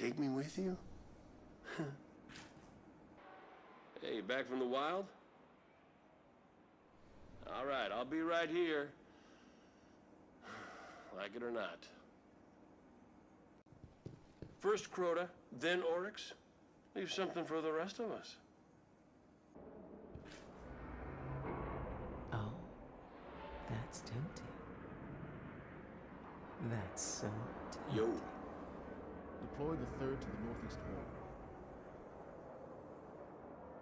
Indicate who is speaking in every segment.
Speaker 1: take me with you?
Speaker 2: Hey, back from the wild? All right, I'll be right here. Like it or not. First Crota, then Oryx. Leave something for the rest of us.
Speaker 3: Oh, that's tempting. That's so tempting.
Speaker 2: Yo.
Speaker 4: Deploy the third to the northeast wall.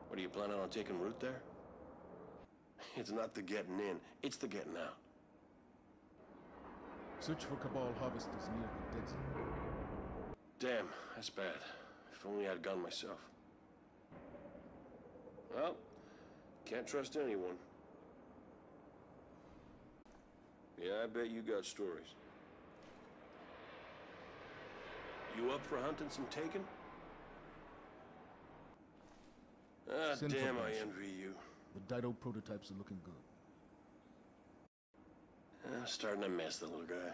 Speaker 2: What are you planning on taking root there? It's not the getting in, it's the getting out.
Speaker 4: Search for Cabal harvesters near the dead zone.
Speaker 2: Damn, that's bad. If only I'd gone myself. Well, can't trust anyone. Yeah, I bet you got stories. You up for hunting some taken? Ah,
Speaker 4: Send for
Speaker 2: damn, I
Speaker 4: Benson.
Speaker 2: envy you.
Speaker 4: The Dido prototypes are looking good.
Speaker 2: Starting to miss the little guy.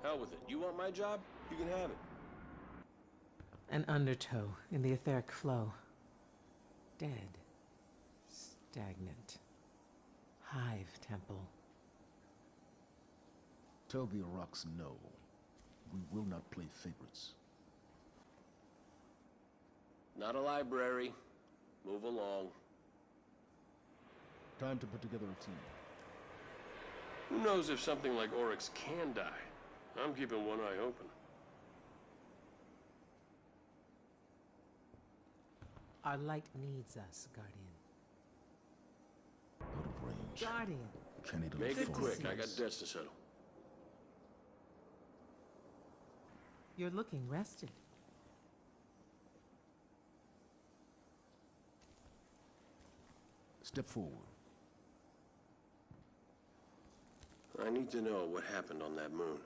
Speaker 2: Hell with it. You want my job? You can have it.
Speaker 3: An undertow in the etheric flow. Dead. Stagnant. Hive temple.
Speaker 4: Tell the Iraqs no. We will not play favorites.
Speaker 2: Not a library. Move along.
Speaker 4: Time to put together a team.
Speaker 2: Who knows if something like Oryx can die? I'm keeping one eye open.
Speaker 3: Our light needs us, Guardian.
Speaker 4: Out of range.
Speaker 3: Guardian.
Speaker 4: Kenny to
Speaker 2: Make
Speaker 4: the
Speaker 2: it
Speaker 4: phone.
Speaker 2: quick. I got debts to settle.
Speaker 3: You're looking rested.
Speaker 4: Step forward.
Speaker 2: I need to know what happened on that moon.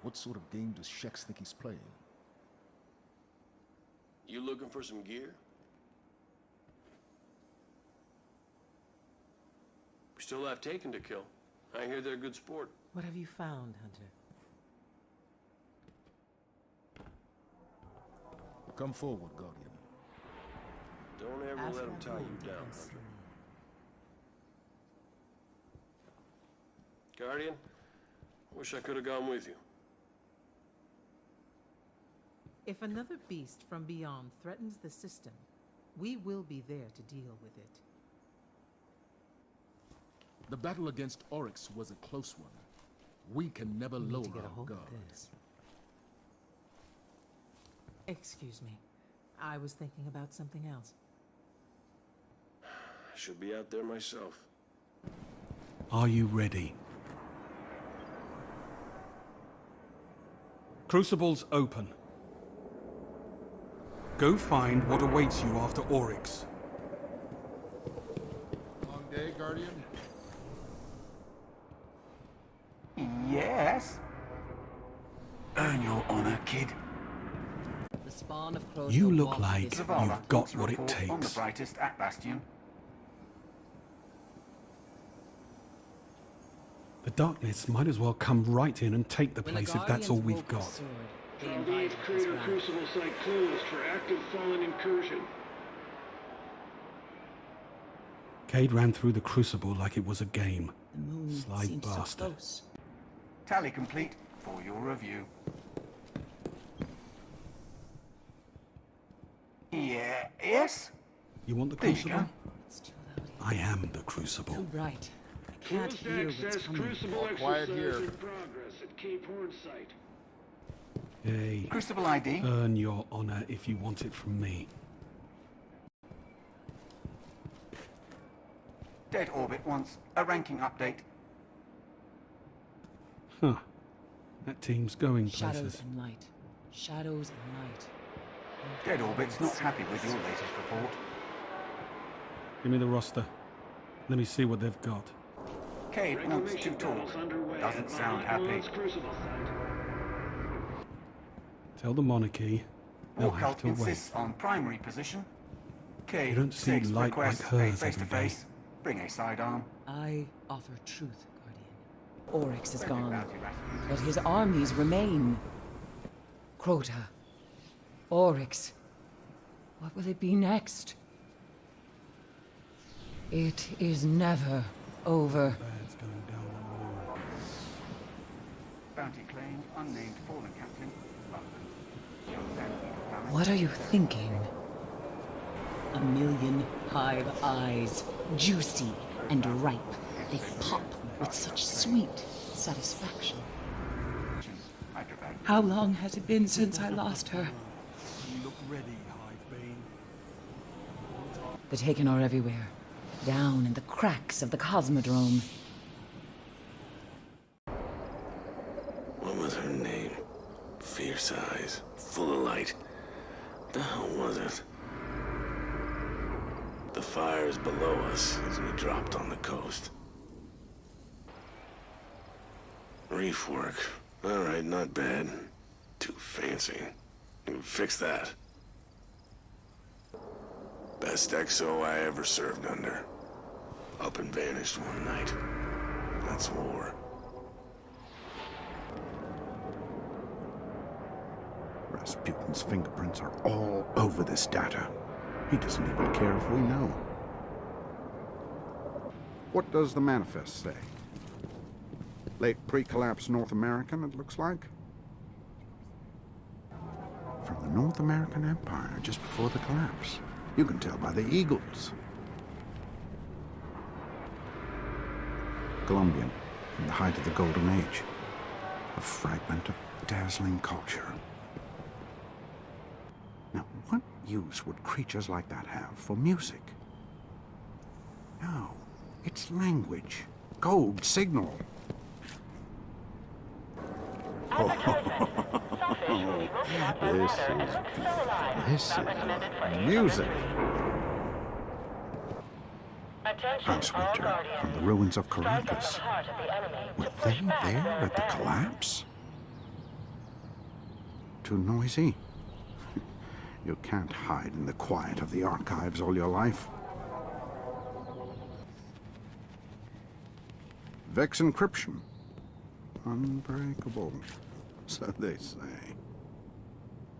Speaker 4: What sort of game does Shex think he's playing?
Speaker 2: You looking for some gear? We still have Taken to kill. I hear they're good sport.
Speaker 3: What have you found, Hunter?
Speaker 4: Come forward, Guardian.
Speaker 2: Don't ever
Speaker 3: Ask
Speaker 2: let them
Speaker 3: that
Speaker 2: tie
Speaker 3: boy
Speaker 2: you
Speaker 3: to
Speaker 2: down,
Speaker 3: come
Speaker 2: Hunter.
Speaker 3: see me.
Speaker 2: Guardian, wish I could have gone with you.
Speaker 3: If another beast from beyond threatens the system, we will be there to deal with it.
Speaker 4: The battle against Oryx was a close one. We can never
Speaker 3: We need
Speaker 4: lower
Speaker 3: to get a
Speaker 4: our
Speaker 3: hold
Speaker 4: guard.
Speaker 3: of this. Excuse me. I was thinking about something else.
Speaker 2: I should be out there myself.
Speaker 5: Are you ready? Crucibles open. Go find what awaits you after Oryx.
Speaker 4: Long day, Guardian?
Speaker 6: Yes? Earn your honor, kid.
Speaker 7: The spawn of Crota
Speaker 5: You look
Speaker 7: walked
Speaker 5: like
Speaker 7: this
Speaker 6: Zavala,
Speaker 5: you've got
Speaker 6: what's
Speaker 5: what it
Speaker 6: report on the
Speaker 5: takes.
Speaker 6: brightest at Bastion?
Speaker 5: The darkness might as well come right in and take the
Speaker 7: When the
Speaker 5: place if that's all
Speaker 7: Guardians
Speaker 5: we've
Speaker 7: woke the
Speaker 5: got.
Speaker 7: sword, they
Speaker 8: Chaldean
Speaker 7: invited his
Speaker 8: Crater
Speaker 7: wrath.
Speaker 8: Crucible site closed for active fallen incursion.
Speaker 5: Cade ran through the crucible like it was a game.
Speaker 7: The moon
Speaker 5: Sly
Speaker 7: seems so
Speaker 5: bastard.
Speaker 7: close.
Speaker 6: Tally complete for your review. Yeah, yes?
Speaker 5: You want the
Speaker 6: There you
Speaker 5: crucible?
Speaker 6: go.
Speaker 7: It's too loud here.
Speaker 5: I am the crucible.
Speaker 7: Too bright. I can't
Speaker 8: Closed
Speaker 7: hear what's
Speaker 8: access
Speaker 7: coming.
Speaker 8: Crucible
Speaker 4: All quiet
Speaker 8: exercise
Speaker 4: here.
Speaker 8: in progress at Cape Horn site.
Speaker 5: Hey,
Speaker 6: Crucible ID.
Speaker 5: earn your honor if you want it from me.
Speaker 6: Dead orbit wants a ranking update.
Speaker 5: Huh. That team's going
Speaker 7: Shadows
Speaker 5: places.
Speaker 7: and light. Shadows and light.
Speaker 6: Dead orbit's not happy with your latest report.
Speaker 5: Give me the roster. Let me see what they've got.
Speaker 6: Cade wants to
Speaker 8: Reclamation
Speaker 6: talk.
Speaker 8: battles underway
Speaker 6: Doesn't
Speaker 8: at
Speaker 6: sound
Speaker 8: Mount
Speaker 6: happy.
Speaker 8: Elon's Crucible site.
Speaker 5: Tell the monarchy they'll have
Speaker 6: Warcult
Speaker 5: to wait.
Speaker 6: insists on primary position. Cade
Speaker 5: You don't see
Speaker 6: Six
Speaker 5: light like
Speaker 6: requests
Speaker 5: hers
Speaker 6: a
Speaker 5: every
Speaker 6: face-to-face. Bring a sidearm.
Speaker 7: I offer truth, Guardian. Oryx is gone, but his armies remain. Crota, Oryx, what will it be next? It is never over.
Speaker 5: Bad's going down the wall.
Speaker 6: Bounty claim, unnamed fallen captain. London.
Speaker 7: What are you thinking? A million hive eyes, juicy and ripe. They pop with such sweet satisfaction. How long has it been since I lost her?
Speaker 5: You look ready, Hivebane.
Speaker 7: The Taken are everywhere, down in the cracks of the Cosmodrome.
Speaker 2: What was her name? Fierce eyes, full of light. What the hell was it? The fires below us as we dropped on the coast. Reef work. Alright, not bad. Too fancy. We'll fix that. Best XO I ever served under. Up and vanished one night. That's war.
Speaker 1: Rasputin's fingerprints are all over this data. He doesn't even care if we know. What does the manifest say? Late pre-collapse North American, it looks like? From the North American Empire, just before the collapse. You can tell by the eagles. Colombian, from the height of the Golden Age. A fragment of dazzling culture. Now, what use would creatures like that have for music? No, it's language. Code, signal. This is music. House Winter, from the ruins of Caracas. Were they there at the collapse? Too noisy? You can't hide in the quiet of the archives all your life. Vex encryption. Unbreakable, so they say.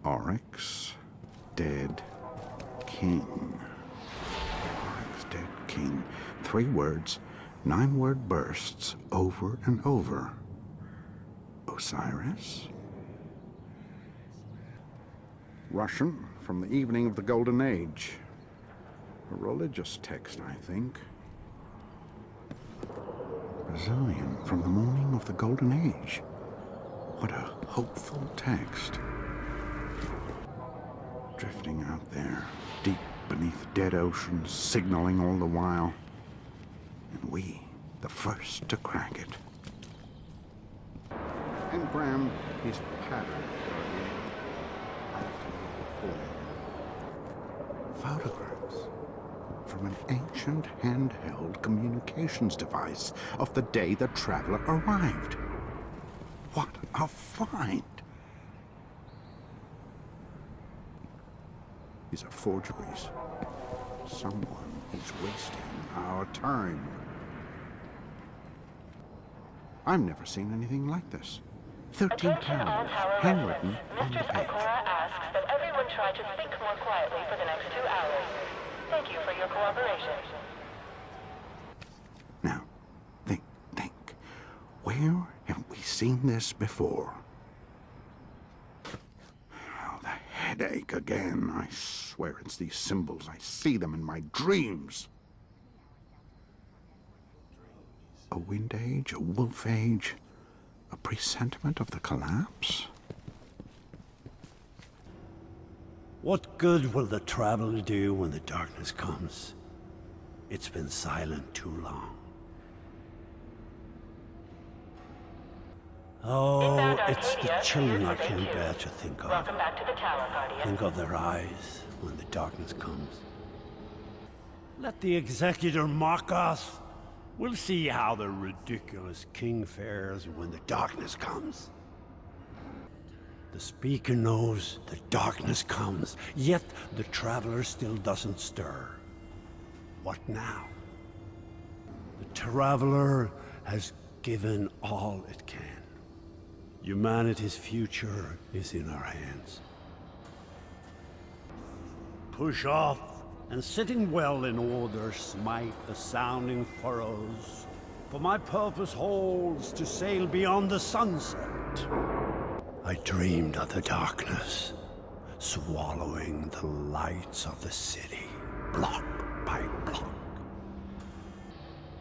Speaker 1: Oryx, dead king. Oryx, dead king. 3 words, 9-word bursts, over and over. Osiris? Russian, from the evening of the Golden Age. A religious text, I think. Brazilian, from the morning of the Golden Age. What a hopeful text. Drifting out there, deep beneath dead oceans, signaling all the while. And we, the first to crack it. Engram is patterned. Photographs from an ancient handheld communications device of the day the traveler arrived. What a find! These are forgeries. Someone is wasting our time. I've never seen anything like this. 13 towers, handwritten on the page.
Speaker 9: Asks that everyone try to think more quietly for the next 2 hours. Thank you for your cooperation.
Speaker 1: Now, think. Where have we seen this before? Oh, the headache again. I swear it's these symbols. I see them in my dreams. A wind age, a wolf age, a presentiment of the collapse?
Speaker 10: What good will the traveler do when the darkness comes? It's been silent too long. Oh, it's the children I can't bear to think of.
Speaker 9: Welcome back to the tower, Guardian.
Speaker 10: Think of their eyes when the darkness comes. Let the Executor mock us. We'll see how the ridiculous king fares when the darkness comes. The speaker knows the darkness comes, yet the traveler still doesn't stir. What now? The traveler has given all it can. Humanity's future is in our hands. Push off, and sitting well in order, smite the sounding furrows. For my purpose holds to sail beyond the sunset. I dreamed of the darkness, swallowing the lights of the city, block by block.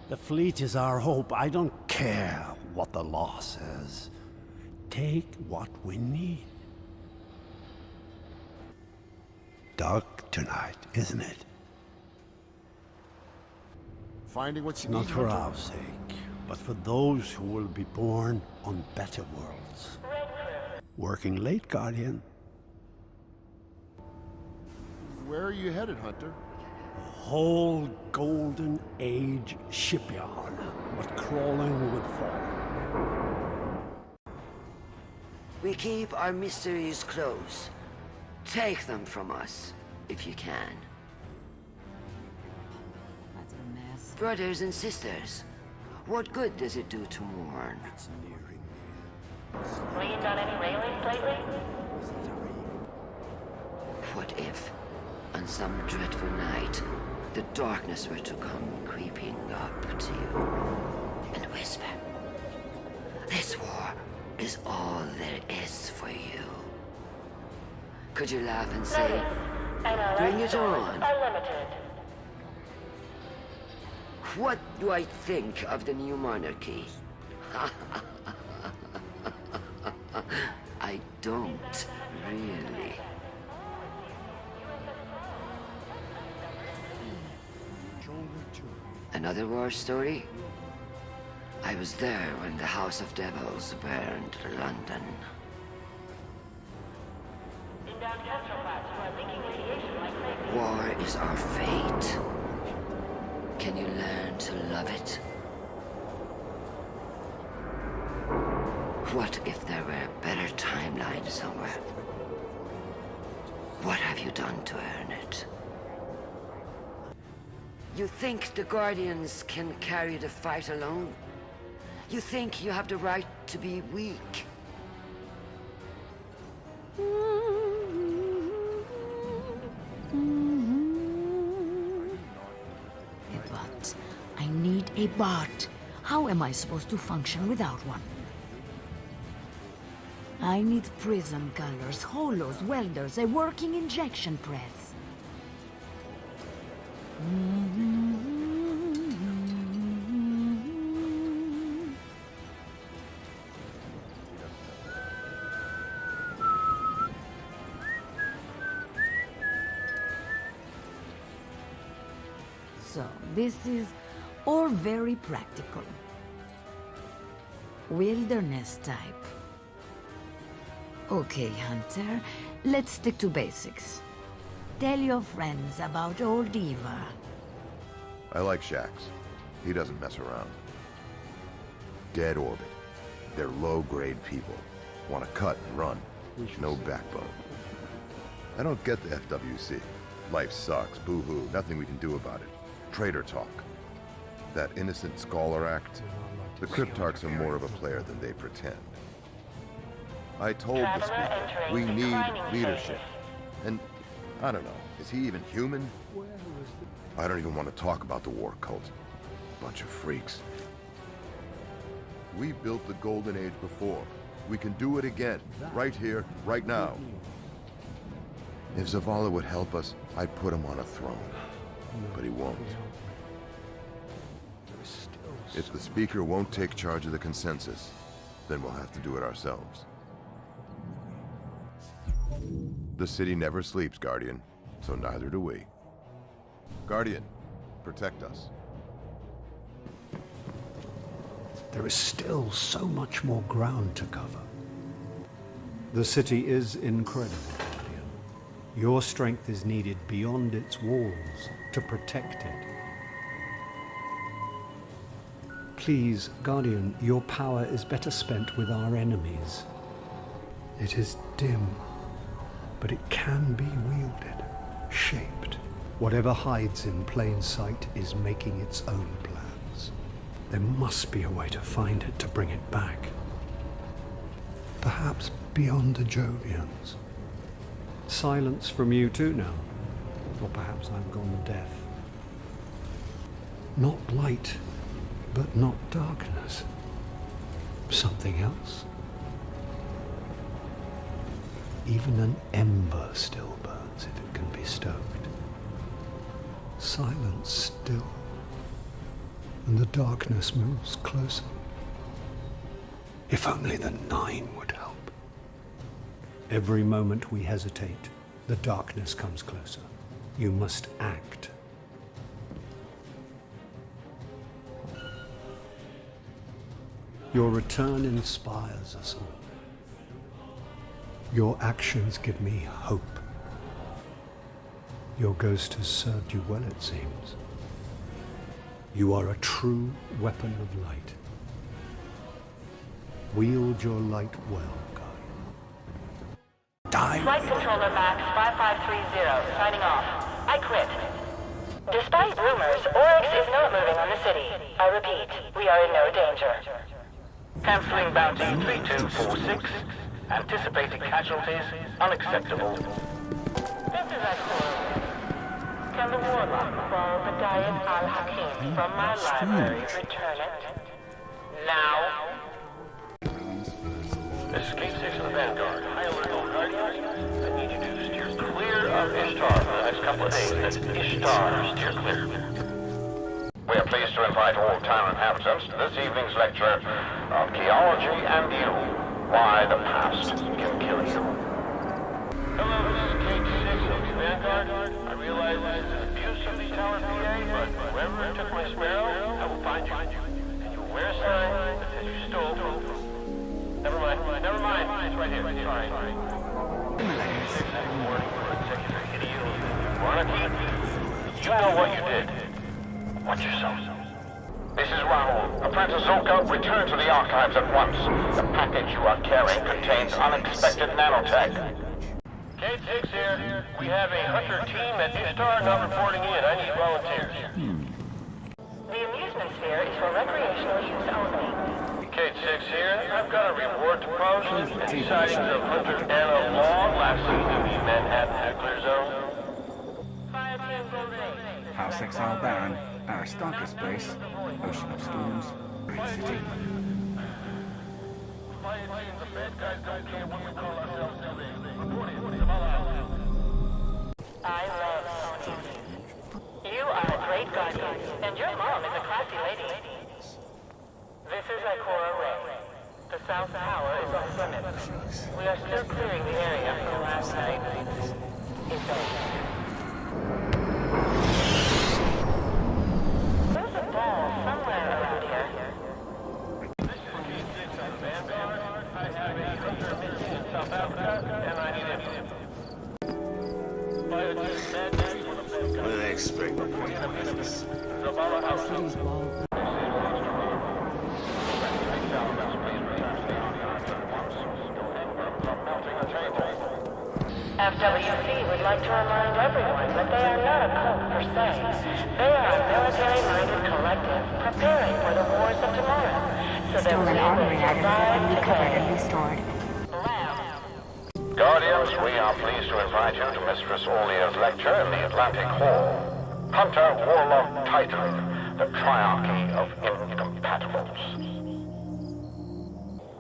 Speaker 10: The fleet is our hope. I don't care what the law says. Take what we need. Dark tonight, isn't it?
Speaker 11: Finding what you
Speaker 10: Not
Speaker 11: need,
Speaker 10: for
Speaker 11: Hunter?
Speaker 10: our sake, but for those who will be born on better worlds. Working late, Guardian.
Speaker 11: Where are you headed, Hunter?
Speaker 10: A whole golden age shipyard, but crawling with fallen.
Speaker 12: We keep our mysteries close. Take them from us, if you can.
Speaker 7: That's a mess.
Speaker 12: Brothers and sisters, what good does it do to mourn?
Speaker 10: It's nearing
Speaker 9: Leaned on any railings lately?
Speaker 12: What if, on some dreadful night, the darkness were to come creeping up to you and whisper, "This war is all there is for you." Could you laugh and say, "Bring it on"?
Speaker 9: Are limited.
Speaker 12: What do I think of the new monarchy? I don't really. Another war story? I was there when the House of Devils burned London. War is our fate. Can you learn to love it? What if there were a better timeline somewhere? What have you done to earn it? You think the Guardians can carry the fight alone? You think you have the right to be weak?
Speaker 7: But I need a bot. How am I supposed to function without one? I need prism colors, holos, welders, a working injection press. So, this is all very practical. Wilderness type. Okay, Hunter, let's stick to basics. Tell your friends about old Eva.
Speaker 11: I like Shax. He doesn't mess around. Dead orbit. They're low-grade people. Want to cut and run. No backbone. I don't get the FWC. Life sucks, boo-hoo, nothing we can do about it. Traitor talk. That innocent scholar act. The Cryptarchs are more of a player than they pretend. I told the speaker, we need leadership. And, I don't know, is he even human? I don't even want to talk about the war cult. Bunch of freaks. We built the Golden Age before. We can do it again, right here, right now. If Zavala would help us, I'd put him on a throne. But he won't. If the speaker won't take charge of the consensus, then we'll have to do it ourselves. The city never sleeps, Guardian, so neither do we. Guardian, protect us.
Speaker 10: There is still so much more ground to cover.
Speaker 13: The city is incredible, Guardian. Your strength is needed beyond its walls to protect it. Please, Guardian, your power is better spent with our enemies. It is dim, but it can be wielded, shaped. Whatever hides in plain sight is making its own plans. There must be a way to find it, to bring it back. Perhaps beyond the Jovians. Silence from you too now. Or perhaps I've gone deaf. Not light, but not darkness. Something else. Even an ember still burns if it can be stoked. Silence still. And the darkness moves closer. If only the 9 would help. Every moment we hesitate, the darkness comes closer. You must act. Your return inspires us all. Your actions give me hope. Your ghost has served you well, it seems. You are a true weapon of light. Wield your light well, Guardian.
Speaker 9: Flight Controller Max 5530, signing off. I quit. Despite rumors, Oryx is not moving on the city. I repeat, we are in no danger.
Speaker 14: Canceling bounty 3246. Anticipated casualties unacceptable.
Speaker 9: This is Akura. Can the Warlock borrow the Diet Al-Hakim from my library? Return it. Now.
Speaker 14: Escape 6 of the Vanguard. High alert all Guardians. I need you to steer clear of Ishtar for the next couple of days. That's Ishtar, steer clear. We are pleased to invite all town inhabitants to this evening's lecture of Geology and You. Why the past can kill you. Hello, this is Kate 6 of the Vanguard. I realize this is abuse of the Tower PA, but whoever took my Sparrow, I will find you. And you will wear a sign that says you stole from... Never mind. It's right here. Sorry. Warning for executive idiot. Ronicky, you know what you did. Watch yourself. This is Raoul. Apprentice Zolka, return to the archives at once. The package you are carrying contains unexpected nanotech. Kate 6 here. We have a hunter team at Ishtar not reporting in. I need volunteers.
Speaker 9: The amusement sphere is for recreational use only.
Speaker 14: Kate 6 here. I've got a reward to post. The sightings of Hunter Anna Law last seen in the Manhattan Heckler Zone.
Speaker 9: Fire team Goldie.
Speaker 6: House Exile Baron, Aristarchus Base, Ocean of Storms, Great City.
Speaker 9: I love ponies. You are a great guardian, and your mom is a classy lady. This is Ikora Ray. The South Tower is off limits. We are still clearing the area from last night. It's over. There's a ball somewhere around here.
Speaker 14: This is K6 on the Vanguard. I have a hunter mission in South Africa, and I need him.
Speaker 2: What do they expect?
Speaker 9: FWC would like to remind everyone that they are not a cult per se. They are a military-minded collective preparing for the wars of tomorrow. So
Speaker 15: stolen armory items have been recovered and restored.
Speaker 14: Guardians, we are pleased to invite you to Mistress Orlia's lecture in the Atlantic Hall. Hunter Warlock Titan, the Triarchy of Incompatibles.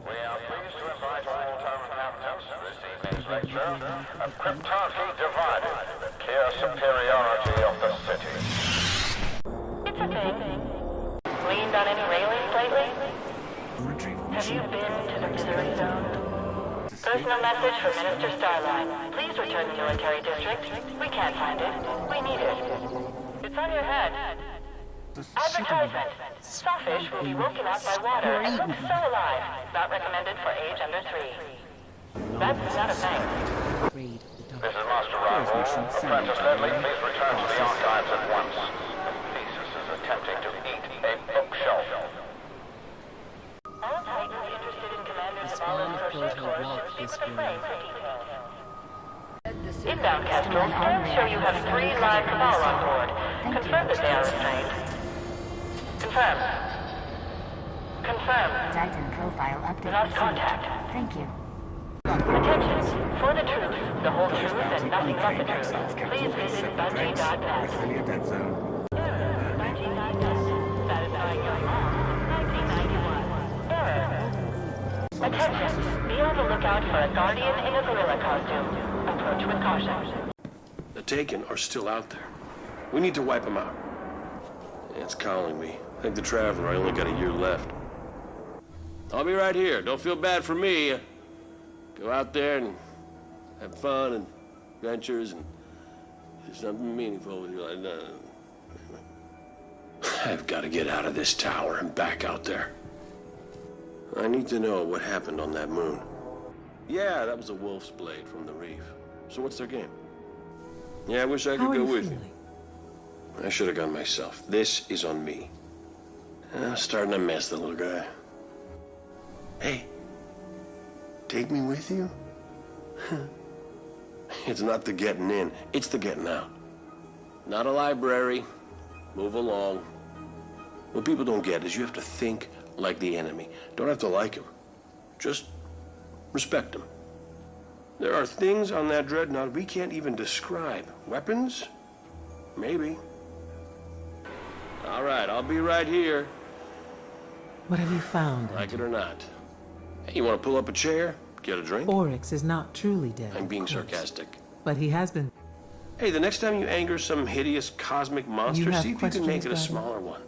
Speaker 14: We are pleased to invite all town inhabitants to this evening's lecture of Cryptarchy Divided, the clear superiority of the city.
Speaker 9: It's a thing. Leaned on any railings lately? Have you been to the Missouri Zone? Personal message from Minister Starline. Please return to military district. We can't find it. We need it. It's on your head. Advertisement. Sawfish will be woken up by water and look so alive. Not recommended for age under 3. That's not a thing.
Speaker 14: This is Master Raoul. Apprentice Ledley, please return to the archives at once. Thesis is attempting to eat a bookshelf.
Speaker 9: All Titans interested in Commander Zavala's personal course should speak with the frame for details. Inbound Kestrel, scans show you have 3 live Cabal on board. Confirm that they are restrained. Confirm. Confirmed.
Speaker 15: Titan profile update
Speaker 9: Lost
Speaker 15: received.
Speaker 9: contact.
Speaker 15: Thank you.
Speaker 9: Attention. For the truth, the whole truth, and nothing but the truth. Please visit Bungie.net. Bungie.net. Satisfying your mom. 1991. Error. Attention. Be on the lookout for a guardian in a gorilla costume. Approach with caution.
Speaker 2: The Taken are still out there. We need to wipe them out. It's calling me. Like the Traveler, I only got a year left. I'll be right here. Don't feel bad for me. Go out there and have fun and adventures and do something meaningful with your life. No. I've got to get out of this tower and back out there. I need to know what happened on that moon. Yeah, that was a wolf's blade from the reef. So what's their game? Yeah, I wish I could go with you. I should have gone myself. This is on me. I'm starting to miss the little guy. Hey, take me with you? It's not the getting in, it's the getting out. Not a library. Move along. What people don't get is you have to think like the enemy. Don't have to like him. Just respect him. There are things on that dreadnought we can't even describe. Weapons? Maybe. All right, I'll be right here.
Speaker 3: What have you found?
Speaker 2: Like it or not. Hey, you want to pull up a chair? Get a drink?
Speaker 3: Oryx is not truly dead.
Speaker 2: I'm being sarcastic.
Speaker 3: But he has been.
Speaker 2: Hey, the next time you anger some hideous cosmic monster, see if you can make it a smaller one.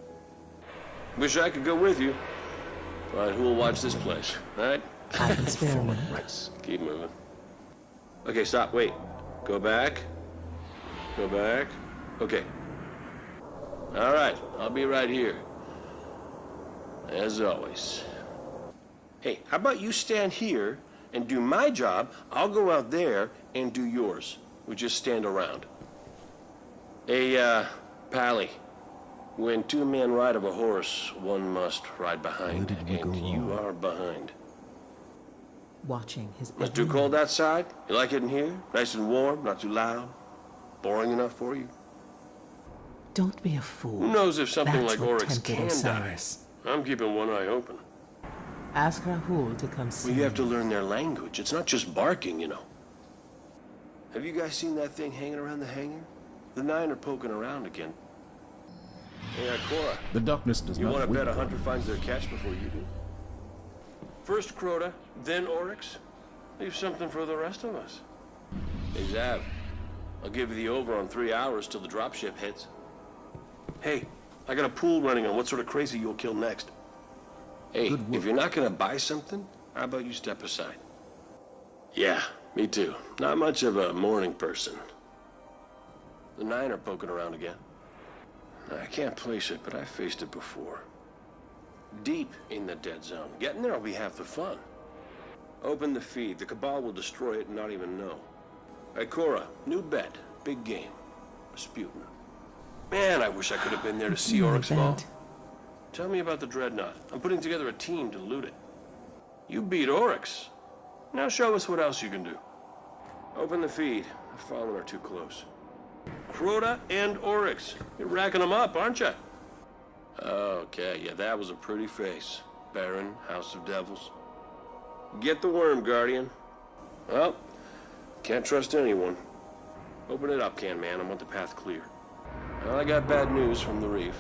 Speaker 2: Wish I could go with you. But who'll watch this place, right?
Speaker 3: I can spare one.
Speaker 2: Keep moving. Okay, stop, wait. Go back. Go back. Okay. All right, I'll be right here. As always. Hey, how about you stand here and do my job? I'll go out there and do yours. We just stand around. Hey, Pally. When two men ride of a horse, one must ride behind. And you are behind.
Speaker 3: Watching his.
Speaker 2: It's too cold outside? You like it in here? Nice and warm, not too loud? Boring enough for you?
Speaker 3: Don't be a fool.
Speaker 2: Who knows if something
Speaker 3: That's
Speaker 2: like
Speaker 3: what
Speaker 2: Oryx
Speaker 3: tempted
Speaker 2: can
Speaker 3: Osiris.
Speaker 2: die? I'm keeping one eye open.
Speaker 3: Ask Rahul to come see.
Speaker 2: Well, you have to learn their language. It's not just barking, you know. Have you guys seen that thing hanging around the hangar? The 9 are poking around again. Hey, Cora.
Speaker 4: The darkness does
Speaker 2: You
Speaker 4: not
Speaker 2: want to bet
Speaker 4: wait.
Speaker 2: a hunter finds their catch before you do? First Crota, then Oryx. Leave something for the rest of us. Hey, Zav. I'll give you the over on 3 hours till the dropship hits. Hey, I got a pool running on what sort of crazy you'll kill next. Hey, if you're not gonna buy something, how about you step aside? Yeah, me too. Not much of a morning person. The 9 are poking around again. I can't place it, but I've faced it before. Deep in the dead zone. Getting there will be half the fun. Open the feed. The Cabal will destroy it and not even know. Ikora, new bet. Big game. Rasputin. Man, I wish I could have been there to see Oryx fall. Tell me about the Dreadnought. I'm putting together a team to loot it. You beat Oryx. Now show us what else you can do. Open the feed. The fallen are too close. Crota and Oryx. You're racking them up, aren't you? Okay, yeah, that was a pretty face. Baron, House of Devils. Get the worm, Guardian. Well, can't trust anyone. Open it up, Can Man. I want the path clear. Well, I got bad news from the reef.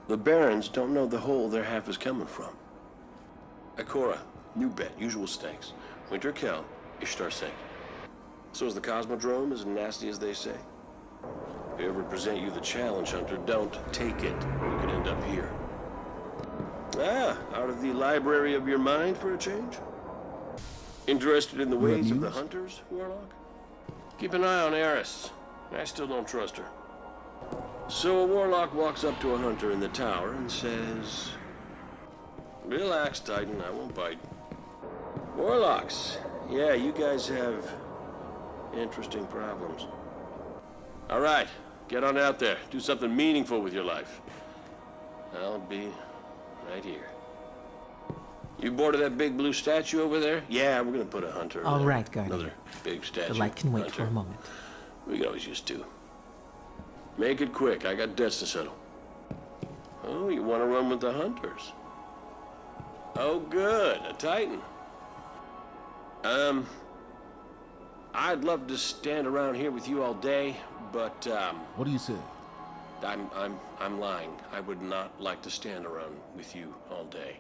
Speaker 2: The Barons don't know the hole their half is coming from. Ikora, new bet, usual stakes. Winter Kell, Ishtar Sink. So is the Cosmodrome as nasty as they say? If they ever present you the challenge, Hunter, don't take it. You could end up here. Ah, out of the library of your mind for a change? Interested in the ways of the Hunters, Warlock? Keep an eye on Eris. I still don't trust her. So a Warlock walks up to a Hunter in the tower and says, "Relax, Titan, I won't bite." Warlocks. Yeah, you guys have interesting problems. All right, get on out there. Do something meaningful with your life. I'll be right here. You bored of that big blue statue over there? Yeah, we're gonna put a Hunter.
Speaker 3: All right, Guardian.
Speaker 2: Another big statue.
Speaker 3: The light can wait
Speaker 2: Hunter.
Speaker 3: for a moment.
Speaker 2: We can always use 2. Make it quick. I got debts to settle. Oh, you want to run with the Hunters? Oh, good. A Titan. I'd love to stand around here with you all day, but,
Speaker 4: What do you say?
Speaker 2: I'm lying. I would not like to stand around with you all day.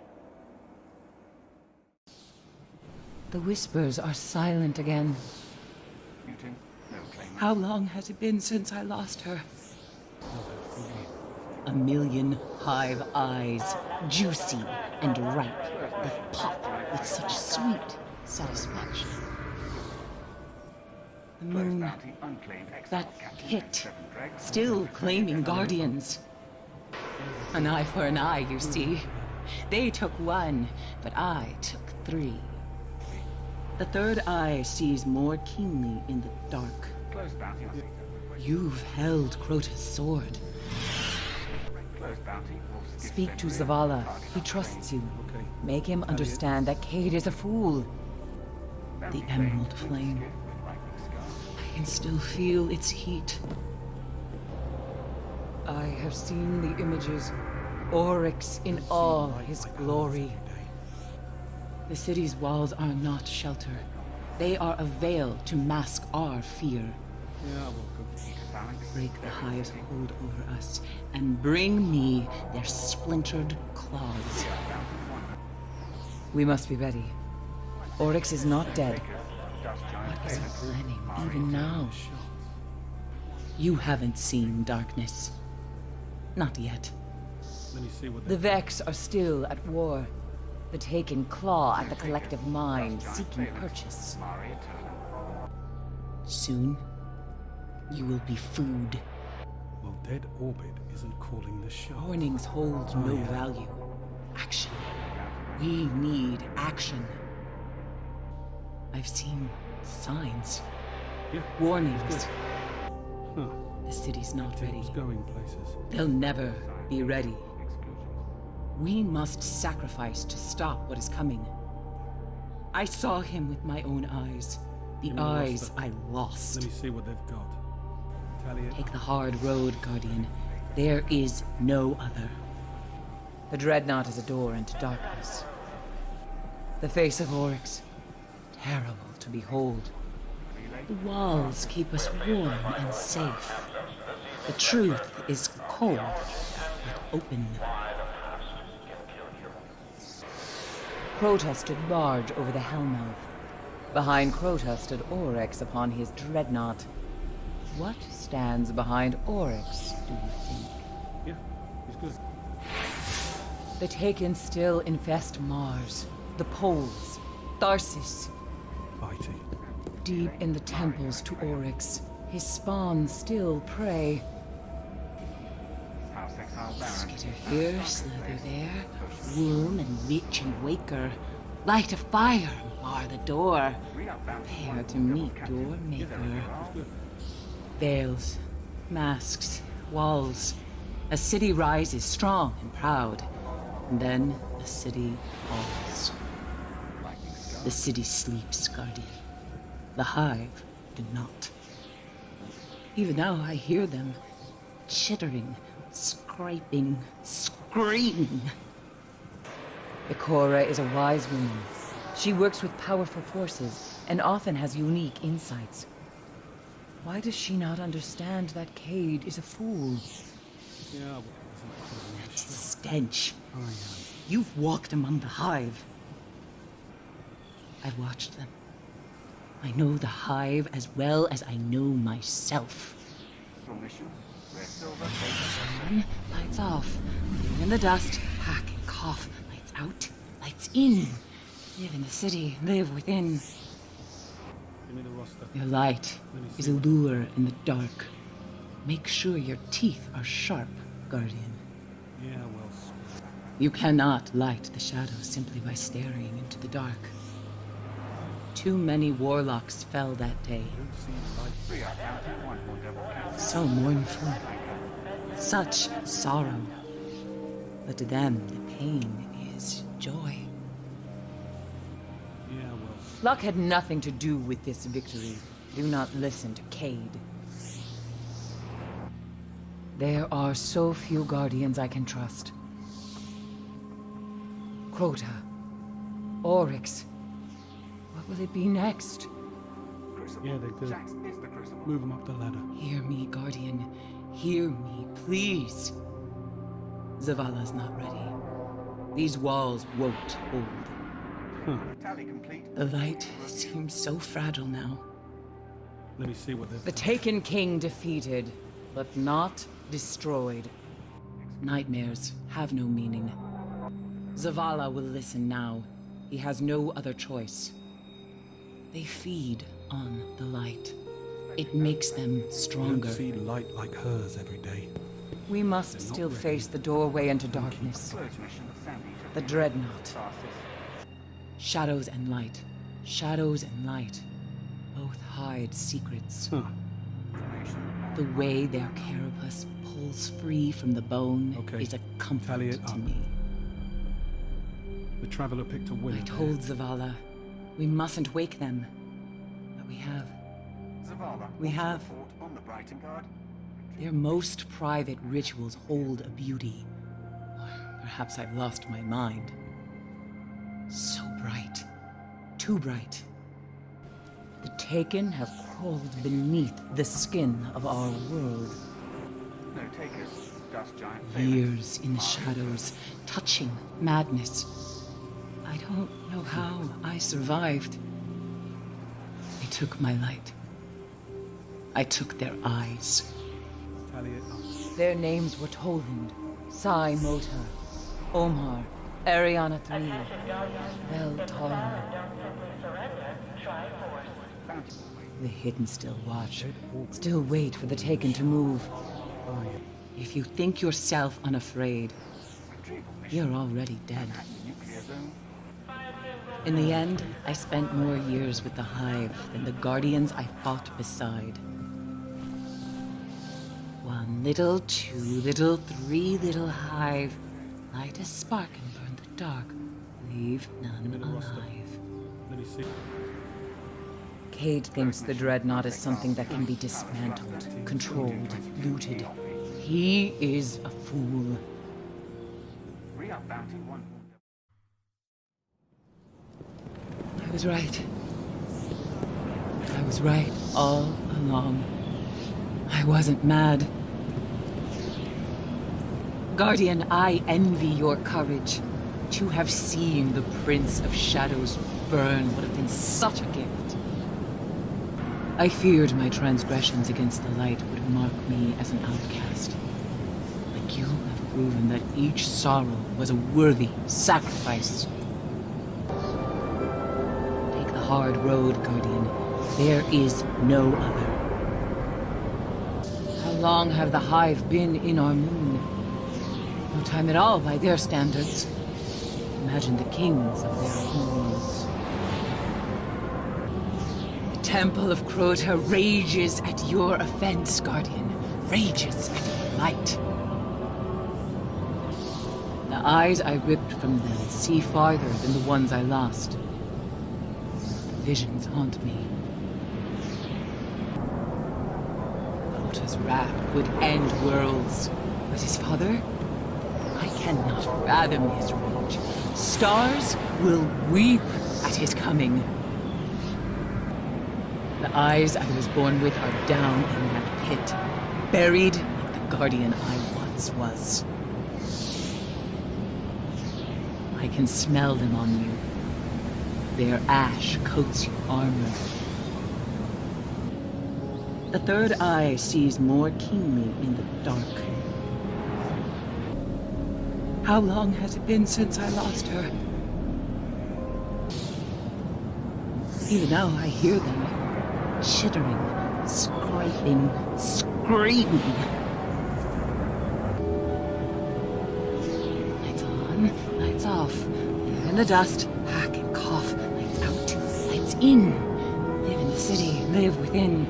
Speaker 7: The whispers are silent again. How long has it been since I lost her? A million hive eyes, juicy and ripe. They pop with such sweet satisfaction. The moon, that pit, still claiming guardians. An eye for an eye, you see. They took one, but I took 3. The third eye sees more keenly in the dark. You've held Crota's sword. Speak to Zavala. He trusts you. Make him understand that Cade is a fool. The emerald flame. I can still feel its heat. I have seen the images. Oryx in all his glory. The city's walls are not shelter. They are a veil to mask our fear. Break the hive's hold over us and bring me their splintered claws. We must be ready. Oryx is not dead. What is he planning even now? You haven't seen darkness. Not yet.
Speaker 5: Let me see what
Speaker 7: The Vex are still at war. The Taken claw at the collective mind, seeking purchase. Soon, you will be food.
Speaker 5: Well, dead orbit isn't calling the shot.
Speaker 7: Warnings hold no value. Action. We need action. I've seen signs. Warnings. The city's not ready.
Speaker 5: Going places.
Speaker 7: They'll never be ready. We must sacrifice to stop what is coming. I saw him with my own eyes. The eyes I lost.
Speaker 5: Let me see what they've got.
Speaker 7: Take the hard road, Guardian. There is no other. The Dreadnought is a door into darkness. The face of Oryx, terrible to behold. The walls keep us warm and safe. The truth is cold, but open. Crota stood large over the Hellmouth. Behind Crota stood Oryx upon his Dreadnought. What stands behind Oryx, do you think?
Speaker 5: Yeah, he's good.
Speaker 7: The Taken still infest Mars, the poles, Tharsis.
Speaker 5: Fighting.
Speaker 7: Deep in the temples to Oryx, his spawn still prey. Skitter here, slither there, womb and witch and waker. Light a fire, bar the door. Prepare to meet your maker. Veils, masks, walls. A city rises strong and proud. And then the city falls. The city sleeps, Guardian. The Hive do not. Even now I hear them chittering, scraping, screaming. Ikora is a wise woman. She works with powerful forces and often has unique insights. Why does she not understand that Cade is a fool?
Speaker 5: Yeah,
Speaker 7: That stench. You've walked among the Hive. I've watched them. I know the Hive as well as I know myself. On, lights off. Live in the dust, hack and cough. Lights out, lights in. Live in the city, live within.
Speaker 5: Give me the roster.
Speaker 7: Your light is a lure in the dark. Make sure your teeth are sharp, Guardian.
Speaker 5: Yeah, well.
Speaker 7: You cannot light the shadows simply by staring into the dark. Too many warlocks fell that day. So mournful. Such sorrow. But to them, the pain is joy.
Speaker 5: Yeah, well.
Speaker 7: Luck had nothing to do with this victory. Do not listen to Cade. There are so few guardians I can trust. Crota, Oryx. What will it be next?
Speaker 5: Yeah, they do. Move them up the ladder.
Speaker 7: Hear me, Guardian. Hear me, please. Zavala's not ready. These walls won't hold.
Speaker 6: Tally complete.
Speaker 7: The light seems so fragile now.
Speaker 5: Let me see what they've
Speaker 7: The Taken King defeated, but not destroyed. Nightmares have no meaning. Zavala will listen now. He has no other choice. They feed on the light. It makes them
Speaker 5: You
Speaker 7: stronger.
Speaker 5: don't see light like hers every day.
Speaker 7: We must still face the doorway into darkness. The Dreadnought. Shadows and light. Shadows and light. Both hide secrets. The way their carapace pulls free from the bone is a comfort to me.
Speaker 5: The Traveler picked a winner.
Speaker 7: I told Zavala, we mustn't wake them. But we have. We have.
Speaker 6: On the Brighton Guard.
Speaker 7: Their most private rituals hold a beauty. Or perhaps I've lost my mind. So bright. Too bright. The Taken have crawled beneath the skin of our world.
Speaker 6: No takers. Dust giant.
Speaker 7: Years in the shadows, touching madness. I don't know how I survived. They took my light. I took their eyes. Their names were Toland, Sai Mota, Omar, Ariana III, Bel Tar. The Hidden still watch, still wait for the Taken to move. If you think yourself unafraid, you're already dead. In the end, I spent more years with the Hive than the Guardians I fought beside. 1 little, 2 little, 3 little Hive. Light a spark and burn the dark. Leave none alive.
Speaker 5: Let me see.
Speaker 7: Cade thinks the Dreadnought is something that can be dismantled, controlled, looted. He is a fool. I was right. I was right all along. I wasn't mad. Guardian, I envy your courage. To have seen the Prince of Shadows burn would have been such a gift. I feared my transgressions against the light would mark me as an outcast. But you have proven that each sorrow was a worthy sacrifice. Take the hard road, Guardian. There is no other. How long have the Hive been in our moon? No time at all by their standards. Imagine the kings of their moons. The Temple of Crota rages at your offense, Guardian. Rages at your light. The eyes I ripped from them see farther than the ones I lost. The visions haunt me. Crota's wrath would end worlds. But his father? I cannot fathom his rage. Stars will weep at his coming. The eyes I was born with are down in that pit, buried like the guardian I once was. I can smell them on you. Their ash coats your armor. The third eye sees more keenly in the dark. How long has it been since I lost her? Even now I hear them, chittering, scraping, screaming. Lights on, lights off. They're in the dust, hack and cough. Lights out, lights in. Live in the city, live within.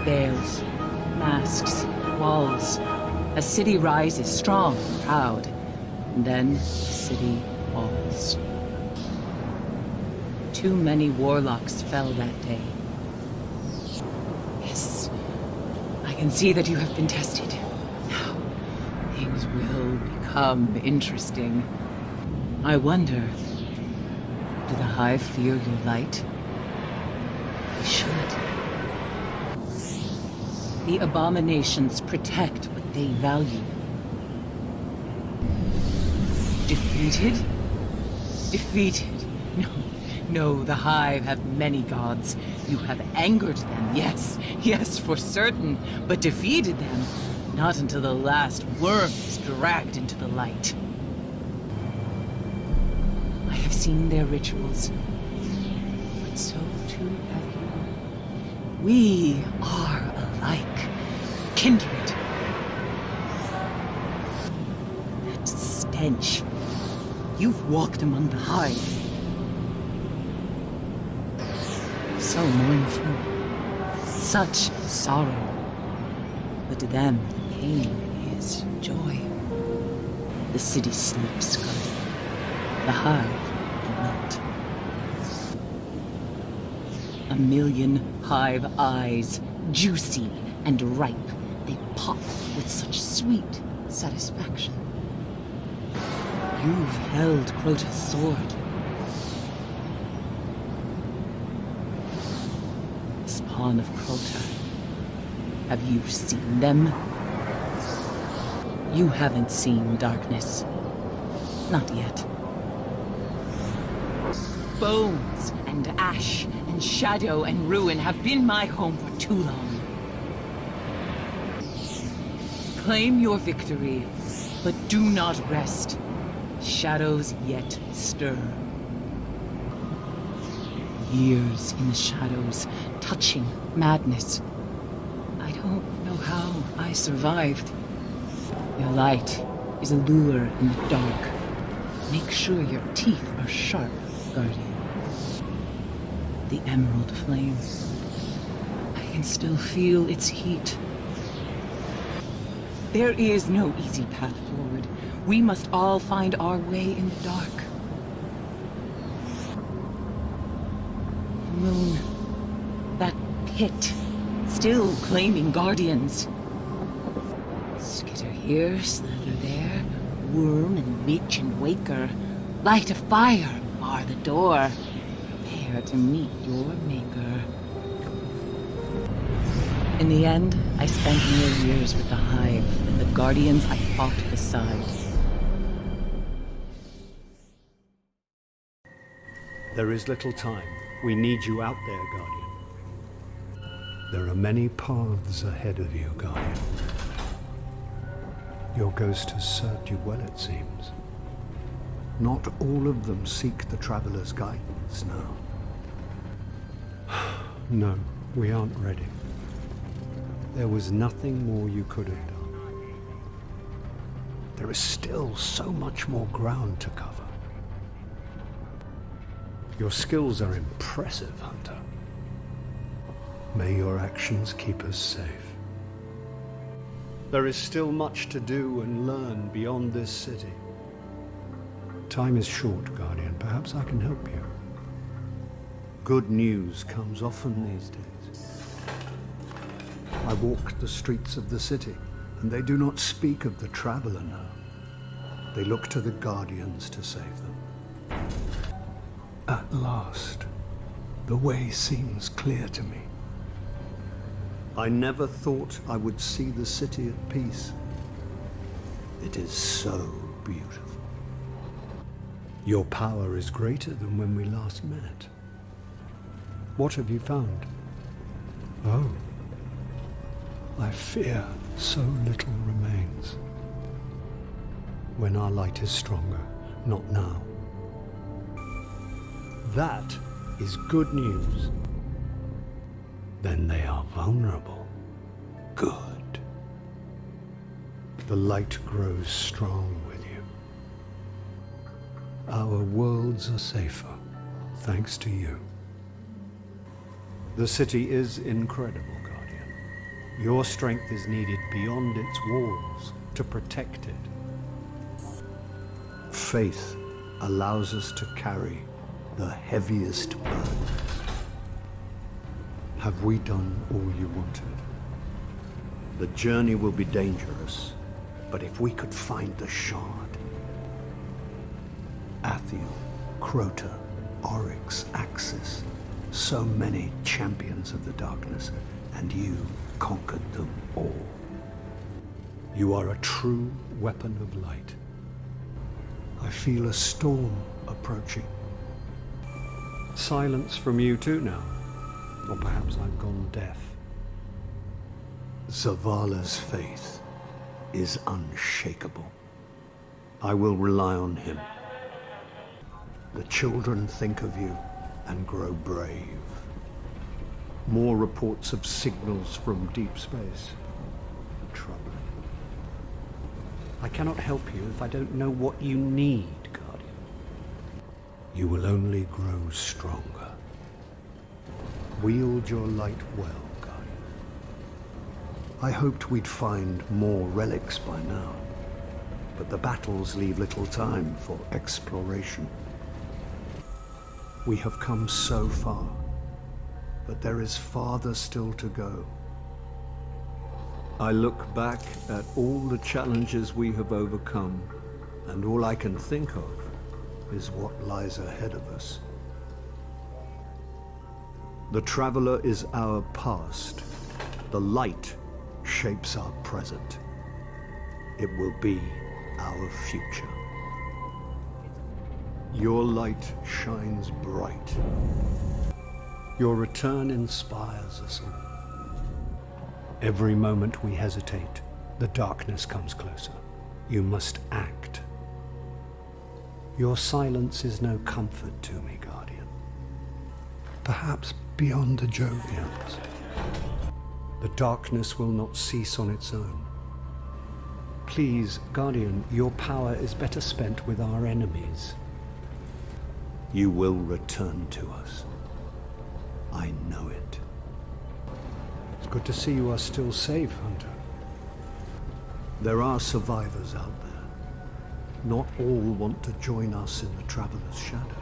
Speaker 7: Veils, masks, walls. A city rises strong and proud, and then the city falls. Too many warlocks fell that day. Yes, I can see that you have been tested. Now, things will become interesting. I wonder, do the Hive fear your light? They should. The abominations protect what they value. Defeated? Defeated? No, the Hive have many gods. You have angered them, yes, for certain. But defeated them, not until the last worm is dragged into the light. I have seen their rituals, but so too have you. We are alike, kindred. That stench. You've walked among the Hive. So mournful, such sorrow. But to them, the pain is joy. The city sleeps, Guardian. The Hive do not. A million Hive eyes, juicy and ripe, they pop with such sweet satisfaction. You've held Crota's sword. Spawn of Crota. Have you seen them? You haven't seen darkness. Not yet. Bones and ash and shadow and ruin have been my home for too long. Claim your victory, but do not rest. Shadows yet stir. Years in the shadows, touching madness. I don't know how I survived. Your light is a lure in the dark. Make sure your teeth are sharp, Guardian. The emerald flame. I can still feel its heat. There is no easy path forward. We must all find our way in the dark. Moon. That pit. Still claiming guardians. Skitter here, slither there. Worm and witch and waker. Light of fire, bar the door. Prepare to meet your maker. In the end, I spent mere years with the Hive and the guardians I fought beside.
Speaker 13: There is little time. We need you out there, Guardian. There are many paths ahead of you, Guardian. Your ghost has served you well, it seems. Not all of them seek the Traveler's guidance now. No, we aren't ready. There was nothing more you could have done. There is still so much more ground to cover. Your skills are impressive, Hunter. May your actions keep us safe. There is still much to do and learn beyond this city. Time is short, Guardian. Perhaps I can help you. Good news comes often these days. I walk the streets of the city, and they do not speak of the Traveler now. They look to the Guardians to save them. At last, the way seems clear to me. I never thought I would see the city at peace. It is so beautiful. Your power is greater than when we last met. What have you found? Oh, I fear so little remains. When our light is stronger, not now. That is good news. Then they are vulnerable. Good. The light grows strong with you. Our worlds are safer, thanks to you. The city is incredible, Guardian. Your strength is needed beyond its walls to protect it. Faith allows us to carry the heaviest burdens. Have we done all you wanted? The journey will be dangerous, but if we could find the shard... Athiel, Crota, Oryx, Axis. So many champions of the darkness, and you conquered them all. You are a true weapon of light. I feel a storm approaching. Silence from you too now. Or perhaps I've gone deaf. Zavala's faith is unshakable. I will rely on him. The children think of you and grow brave. More reports of signals from deep space. Troubling. I cannot help you if I don't know what you need, Guardian. You will only grow stronger. Wield your light well, Guardian. I hoped we'd find more relics by now, but the battles leave little time for exploration. We have come so far, but there is farther still to go. I look back at all the challenges we have overcome, and all I can think of is what lies ahead of us. The Traveler is our past. The light shapes our present. It will be our future. Your light shines bright. Your return inspires us all. Every moment we hesitate, the darkness comes closer. You must act. Your silence is no comfort to me, Guardian. Perhaps beyond the Jovians. The darkness will not cease on its own. Please, Guardian, your power is better spent with our enemies. You will return to us. I know it. It's good to see you are still safe, Hunter. There are survivors out there. Not all want to join us in the Traveler's shadow.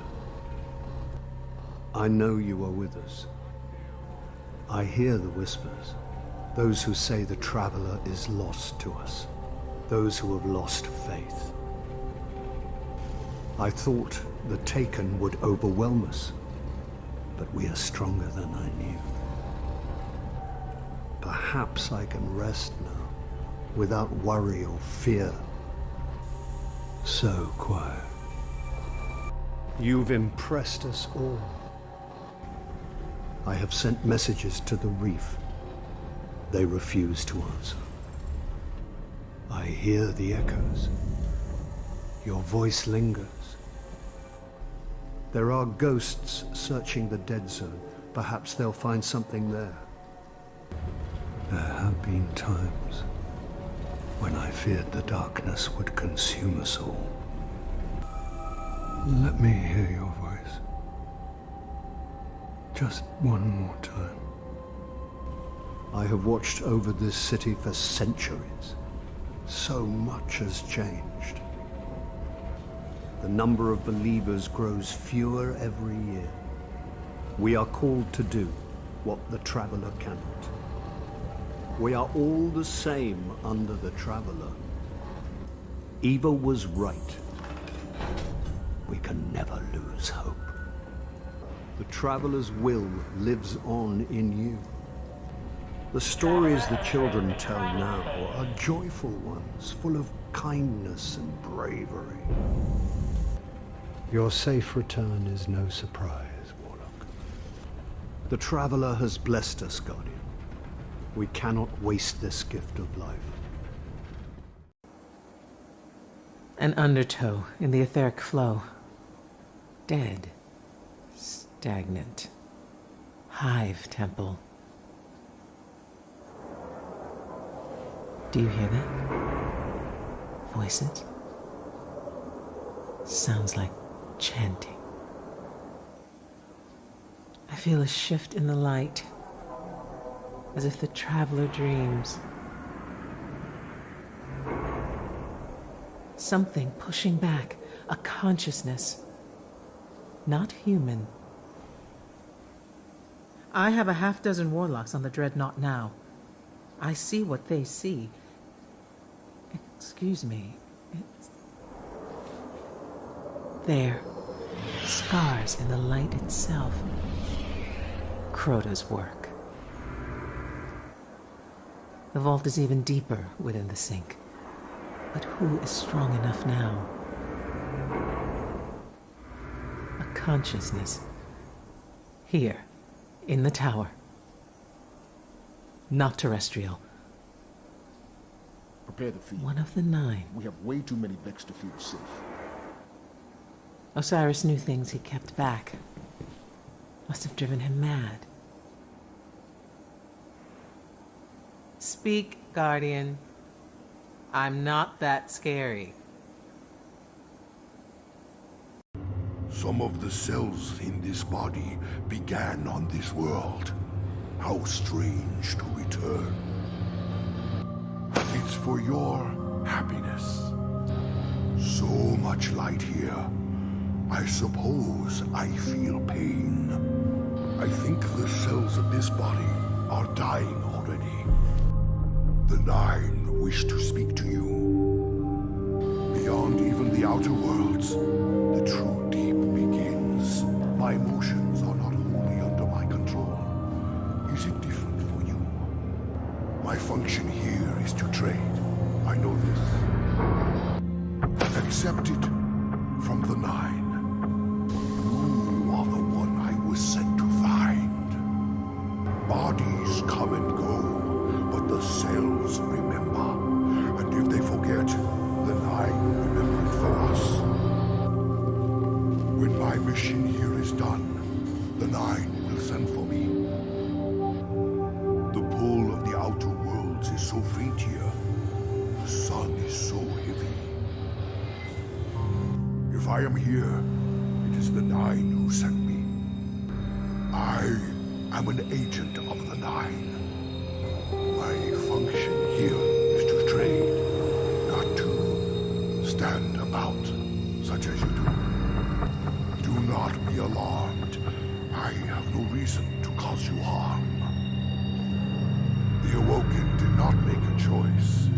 Speaker 13: I know you are with us. I hear the whispers. Those who say the Traveler is lost to us. Those who have lost faith. I thought the Taken would overwhelm us, but we are stronger than I knew. Perhaps I can rest now, without worry or fear. So quiet. You've impressed us all. I have sent messages to the reef. They refuse to answer. I hear the echoes. Your voice lingers. There are ghosts searching the dead zone. Perhaps they'll find something there. There have been times when I feared the darkness would consume us all. Let me hear your voice. Just one more time. I have watched over this city for centuries. So much has changed. The number of believers grows fewer every year. We are called to do what the Traveler cannot. We are all the same under the Traveler. Eva was right. We can never lose hope. The Traveler's will lives on in you. The stories the children tell now are joyful ones, full of kindness and bravery. Your safe return is no surprise, Warlock. The Traveler has blessed us, Guardian. We cannot waste this gift of life.
Speaker 3: An undertow in the etheric flow. Dead. Stagnant. Hive temple. Do you hear that? Voices? Sounds like chanting. I feel a shift in the light, as if the Traveler dreams. Something pushing back, a consciousness. Not human. I have a half-dozen warlocks on the Dreadnought now. I see what they see. Excuse me. There, scars in the light itself. Crota's work. The vault is even deeper within the sink. But who is strong enough now? A consciousness. Here, in the tower. Not terrestrial.
Speaker 4: Prepare the feed.
Speaker 3: One of the 9.
Speaker 4: We have way too many Vex to feel safe.
Speaker 3: Osiris knew things he kept back. Must have driven him mad. Speak, Guardian. I'm not that scary.
Speaker 16: Some of the cells in this body began on this world. How strange to return. It's for your happiness. So much light here. I suppose I feel pain. I think the cells of this body are dying already. The 9 wish to speak to you. Beyond even the outer worlds, the true deep begins. My emotions are not wholly under my control. Is it different for you? My function here is to trade. I know this. Accept it from the 9. You are the one I was sent to find. Bodies come and go, but the cells remember. And if they forget, the 9 remember it for us. When my mission here is done, the 9 will send for me. The pull of the outer worlds is so faint here. The sun is so heavy. If I am here, it is the 9 who sent me. I am an agent of the 9. My function here is to trade, not to stand about, such as you do. Do not be alarmed. I have no reason to cause you harm. The Awoken did not make a choice.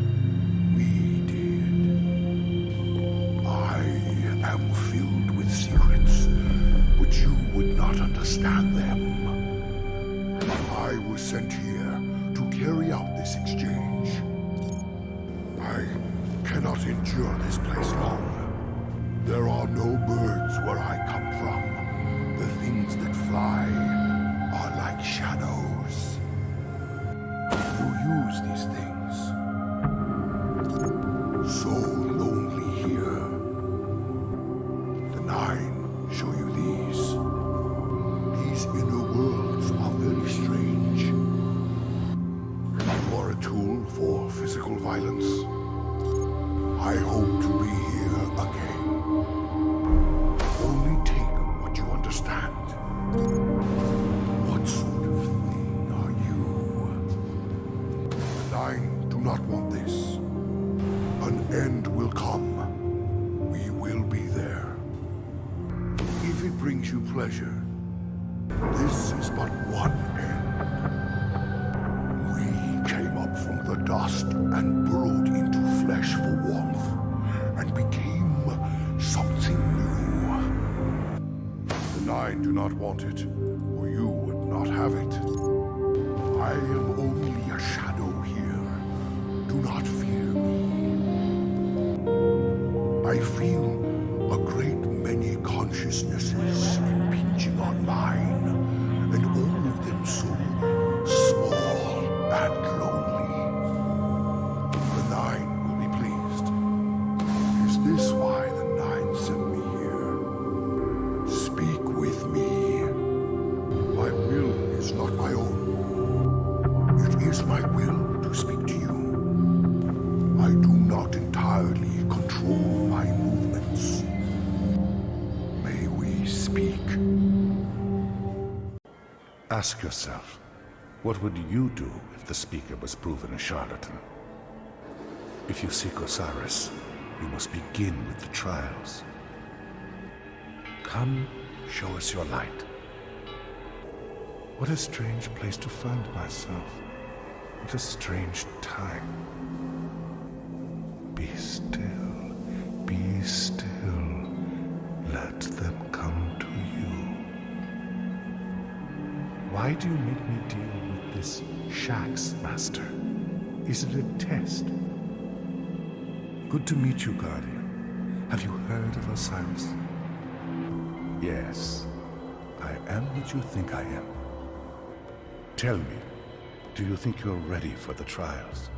Speaker 16: We did. I am filled with secrets, but you would not understand them. I was sent here to carry out this exchange. I cannot endure this place long. There are no birds where I come from. The things that fly are like shadows. You use these things. So lonely here. The 9 show you these. These inner worlds are very strange. You are a tool for physical violence. I hope to be here again. Only take what you understand. What sort of thing are you? The 9 do not want this. An end will come. We will be there. If it brings you pleasure, this is but one end. We came up from the dust and burrowed into flesh for warmth, and became something new. The 9 do not want it, or you would not have it. I am only a shadow here. Do not fear me. I feel a great many consciousnesses impinging on mine, and all of them so small and lonely. The 9 will be pleased. Is this why the 9 sent me here? Speak with me. My will is not my own. It is my will to speak to you. I do not entirely control my movements. May we speak?
Speaker 17: Ask yourself, what would you do if the speaker was proven a charlatan? If you seek Osiris, you must begin with the trials. Come, show us your light. What a strange place to find myself. What a strange time. Be still, be still. Let Why do you make me deal with this Shax, Master? Is it a test? Good to meet you, Guardian. Have you heard of Osiris? Yes, I am what you think I am. Tell me, do you think you're ready for the trials?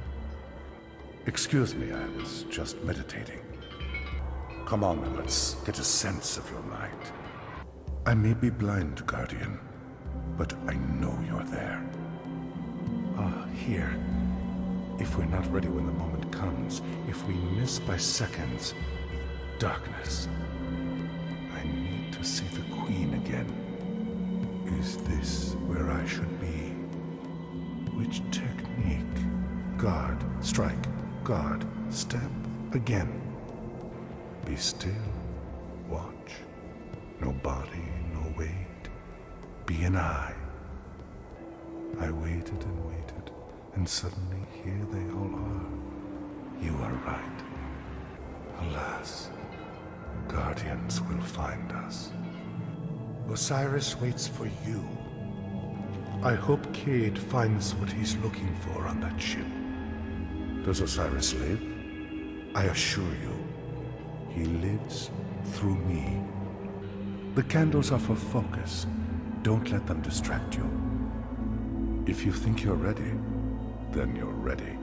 Speaker 17: Excuse me, I was just meditating. Come on, let's get a sense of your might. I may be blind, Guardian, but I know you're there. Here. If we're not ready when the moment comes, if we miss by seconds, darkness. I need to see the Queen again. Is this where I should be? Which technique? Guard, strike, guard, step, again. Be still, watch. No body, no weight. Be an eye. I waited and waited, and suddenly here they all are. You are right. Alas, Guardians will find us. Osiris waits for you. I hope Cade finds what he's looking for on that ship. Does Osiris live? I assure you, he lives through me. The candles are for focus. Don't let them distract you. If you think you're ready, then you're ready.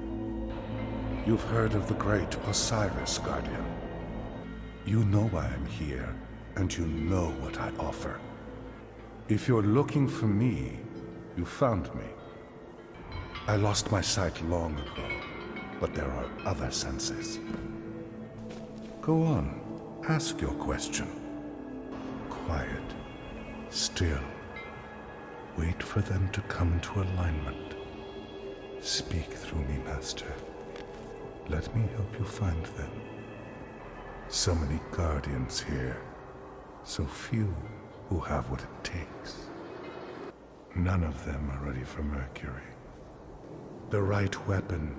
Speaker 17: You've heard of the great Osiris, Guardian. You know why I'm here, and you know what I offer. If you're looking for me, you found me. I lost my sight long ago, but there are other senses. Go on, ask your question. Quiet, still. Wait for them to come into alignment. Speak through me, Master. Let me help you find them. So many Guardians here, so few who have what it takes. None of them are ready for Mercury. The right weapon,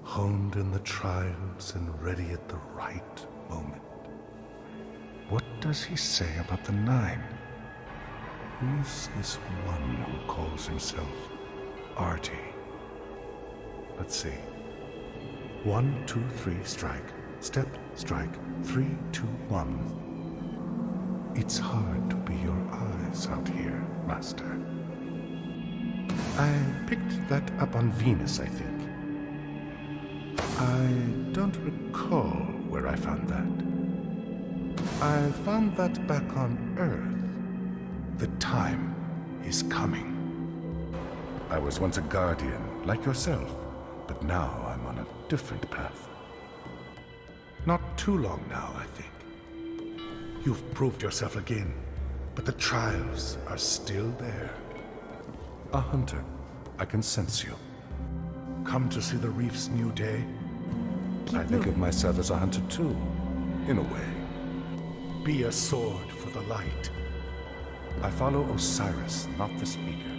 Speaker 17: honed in the trials and ready at the right moment. What does he say about the Nine? Who's this one who calls himself Artie? Let's see. 1, 2, 3, strike. Step, strike. 3, 2, 1. It's hard to be your eyes out here, Master. I picked that up on Venus, I think. I don't recall where I found that. I found that back on Earth. The time is coming. I was once a Guardian, like yourself, but now I'm on a different path. Not too long now, I think. You've proved yourself again, but the trials are still there. A hunter, I can sense you. Come to see the reef's new day? I think of myself as a hunter too, in a way. Be a sword for the light. I follow Osiris, not the Speaker.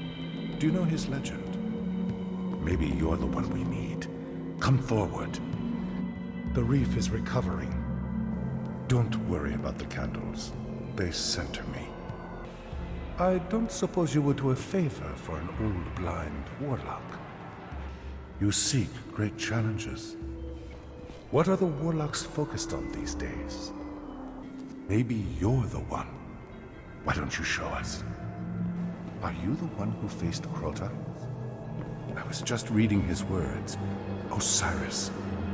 Speaker 17: Do you know his legend? Maybe you're the one we need. Come forward. The reef is recovering. Don't worry about the candles. They center me. I don't suppose you would do a favor for an old blind warlock. You seek great challenges. What are the warlocks focused on these days? Maybe you're the one. Why don't you show us? Are you the one who faced Crota? I was just reading his words. Osiris.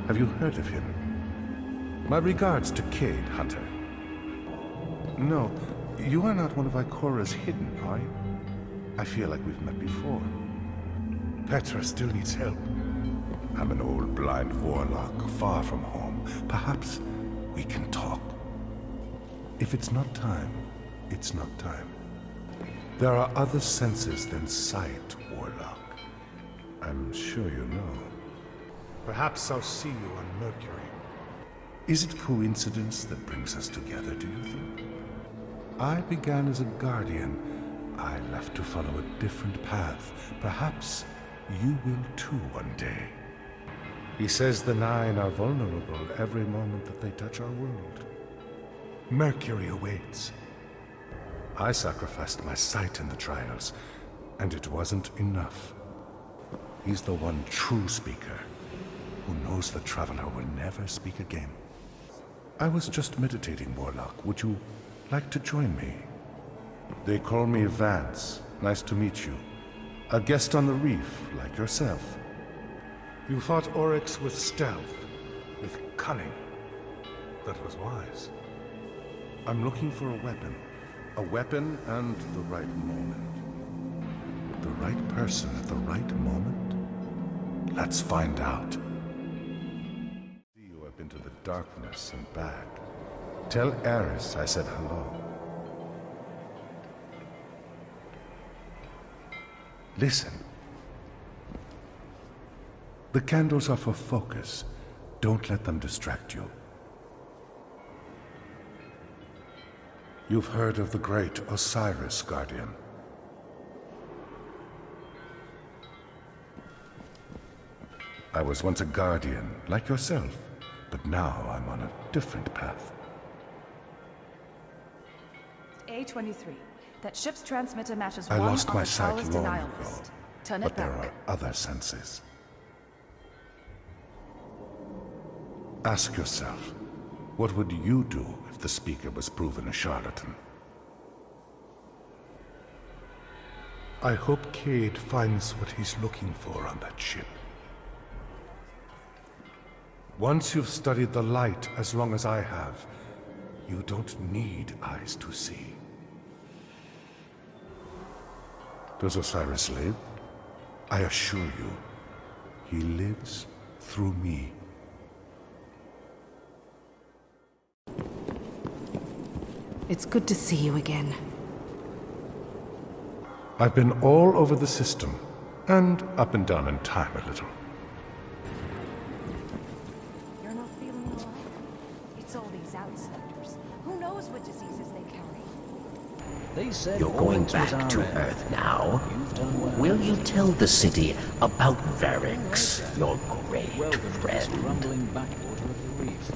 Speaker 17: Have you heard of him? My regards to Cade, Hunter. No, you are not one of Ikora's hidden, are you? I feel like we've met before. Petra still needs help. I'm an old blind warlock, far from home. Perhaps we can talk. If it's not time, it's not time. There are other senses than sight, Warlock. I'm sure you know. Perhaps I'll see you on Mercury. Is it coincidence that brings us together, do you think? I began as a Guardian. I left to follow a different path. Perhaps you will too one day. He says the Nine are vulnerable every moment that they touch our world. Mercury awaits. I sacrificed my sight in the trials. And it wasn't enough. He's the one true speaker, who knows the Traveler will never speak again. I was just meditating, Warlock. Would you like to join me? They call me Vance. Nice to meet you. A guest on the reef, like yourself. You fought Oryx with stealth, with cunning. That was wise. I'm looking for a weapon. A weapon and the right moment. The right person at the right moment? Let's find out. See you up into the darkness and back. Tell Eris I said hello. Listen. The candles are for focus. Don't let them distract you. You've heard of the great Osiris, Guardian. I was once a Guardian, like yourself, but now I'm on a different path.
Speaker 15: A23. That ship's transmitter matches
Speaker 17: I
Speaker 15: one
Speaker 17: lost
Speaker 15: on
Speaker 17: my
Speaker 15: the
Speaker 17: sight
Speaker 15: Taoist
Speaker 17: long
Speaker 15: denial
Speaker 17: ago,
Speaker 15: list. Turn
Speaker 17: but
Speaker 15: it
Speaker 17: there
Speaker 15: back.
Speaker 17: are other senses. Ask yourself, what would you do if the speaker was proven a charlatan? I hope Cade finds what he's looking for on that ship. Once you've studied the light as long as I have, you don't need eyes to see. Does Osiris live? I assure you, he lives through me.
Speaker 18: It's good to see you again.
Speaker 17: I've been all over the system, and up and down in time a little.
Speaker 15: You're not feeling all right? It's all these outsiders. Who knows what diseases they carry?
Speaker 19: They said
Speaker 20: You're going
Speaker 19: Oryx was
Speaker 20: back
Speaker 19: our
Speaker 20: to
Speaker 19: end.
Speaker 20: Earth now.
Speaker 19: You've done well.
Speaker 20: Will you tell the city about Varix, your great
Speaker 19: Welcome to this
Speaker 20: friend?
Speaker 19: crumbling backwater of the reef.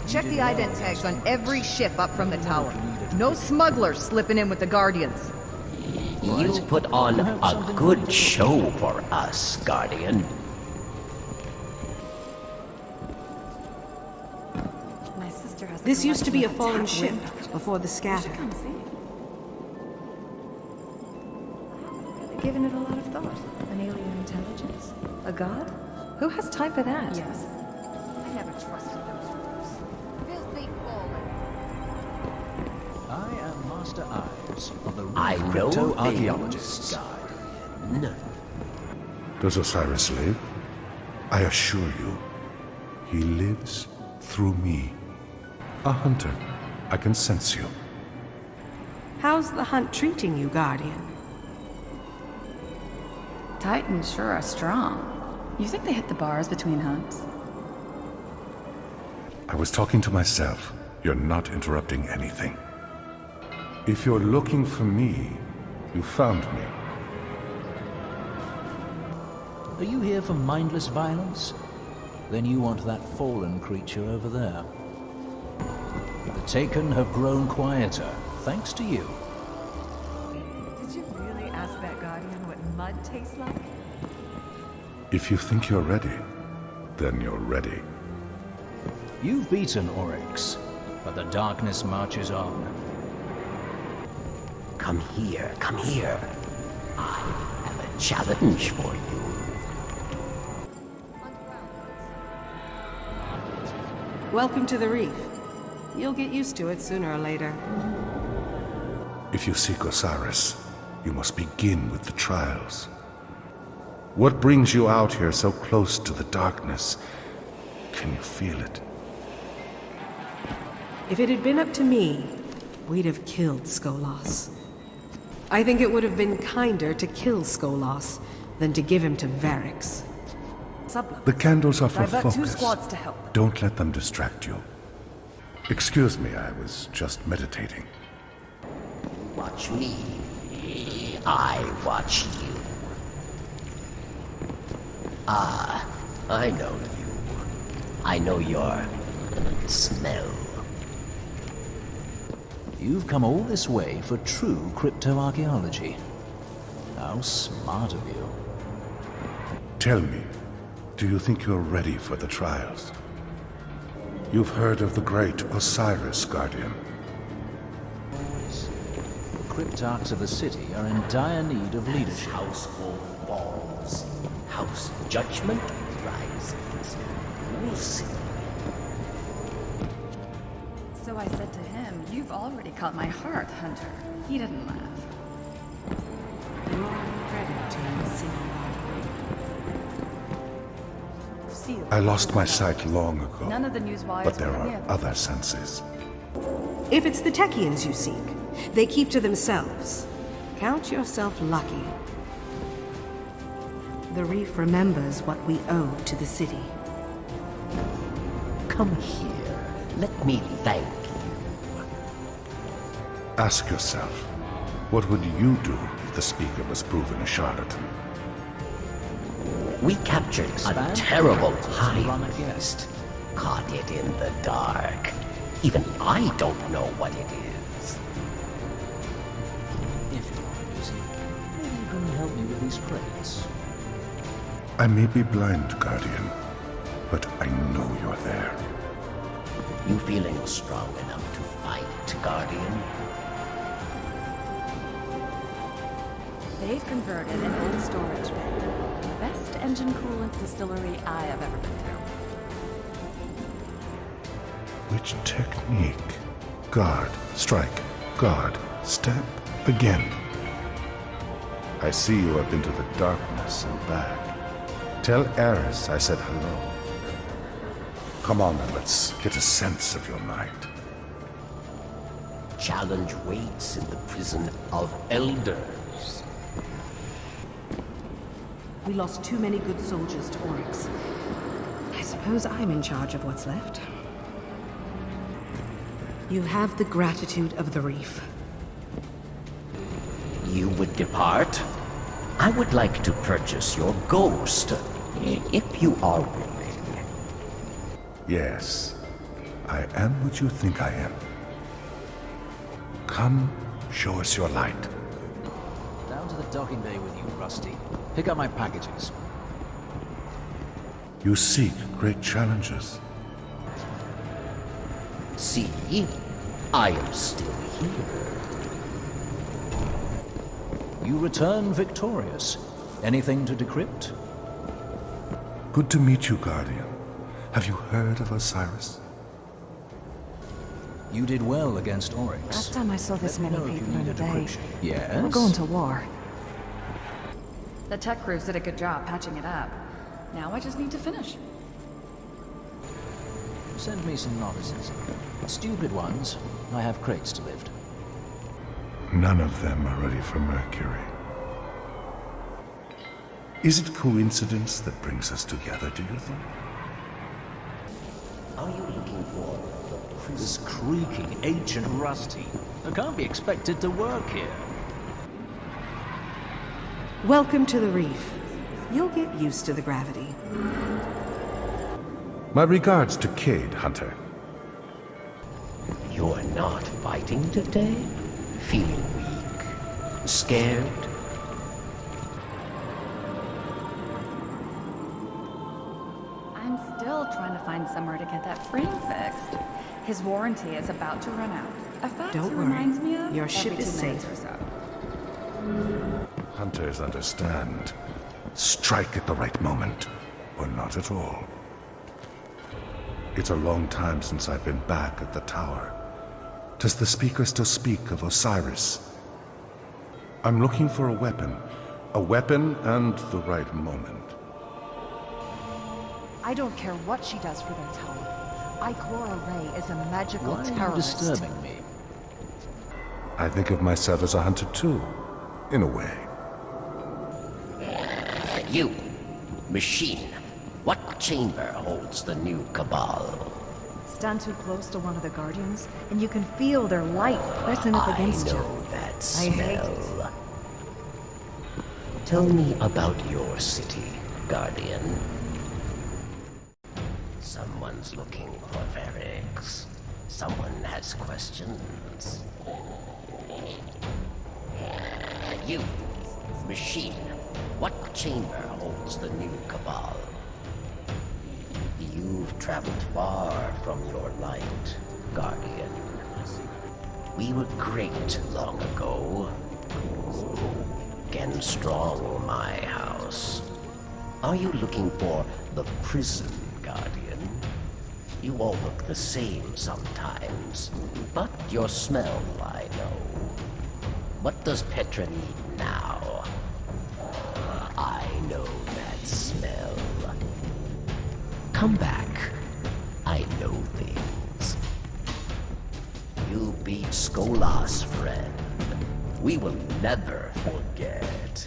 Speaker 21: Check the ident tags on every ship up from the tower. No smugglers slipping in with the Guardians.
Speaker 20: You put on a good show for us, Guardian.
Speaker 15: My sister has
Speaker 18: This used to be a
Speaker 15: collection
Speaker 18: fallen
Speaker 15: of
Speaker 18: ship
Speaker 15: attack windows.
Speaker 18: before the scatter.
Speaker 15: Come see. Really giving it a lot of thought. An alien intelligence? A god? Who has time for that? Yes. I never trusted those groups. Filthy fallen.
Speaker 19: I am Master Ives of the
Speaker 20: I
Speaker 19: Reef
Speaker 20: know
Speaker 19: Crypto-Archaeologists.
Speaker 20: Guardian.
Speaker 17: Does Osiris live? I assure you, he lives through me. A hunter. I can sense you.
Speaker 18: How's the hunt treating you, Guardian?
Speaker 22: Titans sure are strong. You think they hit the bars between hunts?
Speaker 17: I was talking to myself. You're not interrupting anything. If you're looking for me, you found me.
Speaker 19: Are you here for mindless violence? Then you want that fallen creature over there. The Taken have grown quieter, thanks to you.
Speaker 15: Did you really ask that Guardian what mud tastes like?
Speaker 17: If you think you're ready, then you're ready.
Speaker 19: You've beaten Oryx, but the darkness marches on.
Speaker 20: Come here, come here. I have a challenge for you.
Speaker 18: Welcome to the reef. You'll get used to it sooner or later.
Speaker 17: If you seek Osiris, you must begin with the trials. What brings you out here so close to the darkness? Can you feel it?
Speaker 18: If it had been up to me, we'd have killed Skolas. I think it would have been kinder to kill Skolas than to give him to Varix.
Speaker 17: The candles are for
Speaker 15: Divert
Speaker 17: focus.
Speaker 15: 2 squads to help.
Speaker 17: Don't let them distract you. Excuse me, I was just meditating.
Speaker 20: Watch me. I watch you. Ah, I know you. I know your smell.
Speaker 19: You've come all this way for true cryptoarchaeology. How smart of you.
Speaker 17: Tell me, do you think you're ready for the trials? You've heard of the great Osiris, Guardian.
Speaker 19: The cryptarchs of the city are in dire need of leadership.
Speaker 20: House falls, house judgment rises. We'll see.
Speaker 22: So I said to him, "You've already caught my heart, Hunter." He didn't laugh.
Speaker 18: You're ready to see.
Speaker 17: I lost my sight long ago,
Speaker 22: None of the news wires
Speaker 17: but there
Speaker 22: were
Speaker 17: are
Speaker 22: near.
Speaker 17: other senses.
Speaker 18: If it's the Techians you seek, they keep to themselves. Count yourself lucky. The Reef remembers what we owe to the city.
Speaker 20: Come here. Let me thank you.
Speaker 17: Ask yourself, what would you do if the speaker was proven a charlatan?
Speaker 20: We captured a terrible hive beast. Caught it in the dark. Even I don't know what it is.
Speaker 19: If you're busy, maybe you can help me with these crates.
Speaker 17: I may be blind, Guardian, but I know you're there.
Speaker 20: You feeling strong enough to fight, Guardian?
Speaker 22: They've converted an old storage bay. Best engine coolant distillery I have ever been to.
Speaker 17: Which technique? Guard, strike, guard, step, again. I see you have been to the darkness and back. Tell Eris I said hello. Come on then, let's get a sense of your might.
Speaker 20: Challenge waits in the prison of elders.
Speaker 18: We lost too many good soldiers to Oryx. I suppose I'm in charge of what's left. You have the gratitude of the Reef.
Speaker 20: You would depart? I would like to purchase your ghost, if you are willing.
Speaker 17: Yes, I am what you think I am. Come, show us your light.
Speaker 19: Down to the docking bay with you, Rusty. Pick up my packages.
Speaker 17: You seek great challenges.
Speaker 20: See, I am still here.
Speaker 19: You return victorious. Anything to decrypt?
Speaker 17: Good to meet you, Guardian. Have you heard of Osiris?
Speaker 19: You did well against Oryx.
Speaker 15: Last time I saw this many people in a day.
Speaker 19: Yes?
Speaker 15: We're going to war.
Speaker 22: The tech crews did a good job patching it up. Now I just need to finish.
Speaker 19: Send me some novices. Stupid ones. I have crates to lift.
Speaker 17: None of them are ready for Mercury. Is it coincidence that brings us together, do you think?
Speaker 20: Are you looking for
Speaker 19: This creaking ancient Rusty. I can't be expected to work here.
Speaker 18: Welcome to the Reef. You'll get used to the gravity.
Speaker 17: My regards to Cade, Hunter.
Speaker 20: You're not fighting today? Feeling weak? Scared?
Speaker 22: I'm still trying to find somewhere to get that frame fixed. His warranty is about to run out. A fact
Speaker 18: Don't
Speaker 22: he
Speaker 18: worry.
Speaker 22: reminds me of
Speaker 18: Your ship
Speaker 22: every
Speaker 18: is
Speaker 22: 2 minutes
Speaker 18: safe.
Speaker 22: or so.
Speaker 17: Hunters understand. Strike at the right moment, or not at all. It's a long time since I've been back at the tower. Does the speaker still speak of Osiris? I'm looking for a weapon. A weapon and the right moment.
Speaker 15: I don't care what she does for their tower. Ikora Ray is a magical
Speaker 19: Why are you
Speaker 15: terrorist.
Speaker 19: disturbing me?
Speaker 17: I think of myself as a hunter too, in a way.
Speaker 20: You, machine, what chamber holds the new Cabal?
Speaker 15: Stand too close to one of the Guardians, and you can feel their light pressing up against you.
Speaker 20: I know that
Speaker 15: I hate it.
Speaker 20: smell. Tell me about your city, Guardian. Someone's looking for Varix. Someone has ask questions. You, machine, what chamber holds the new Cabal? You've traveled far from your light, Guardian. We were great long ago. Again strong, my house. Are you looking for the prison, Guardian? You all look the same sometimes, but your smell, I know. What does Petra need now? I know that smell. Come back. I know things. You beat Skolas, friend. We will never forget.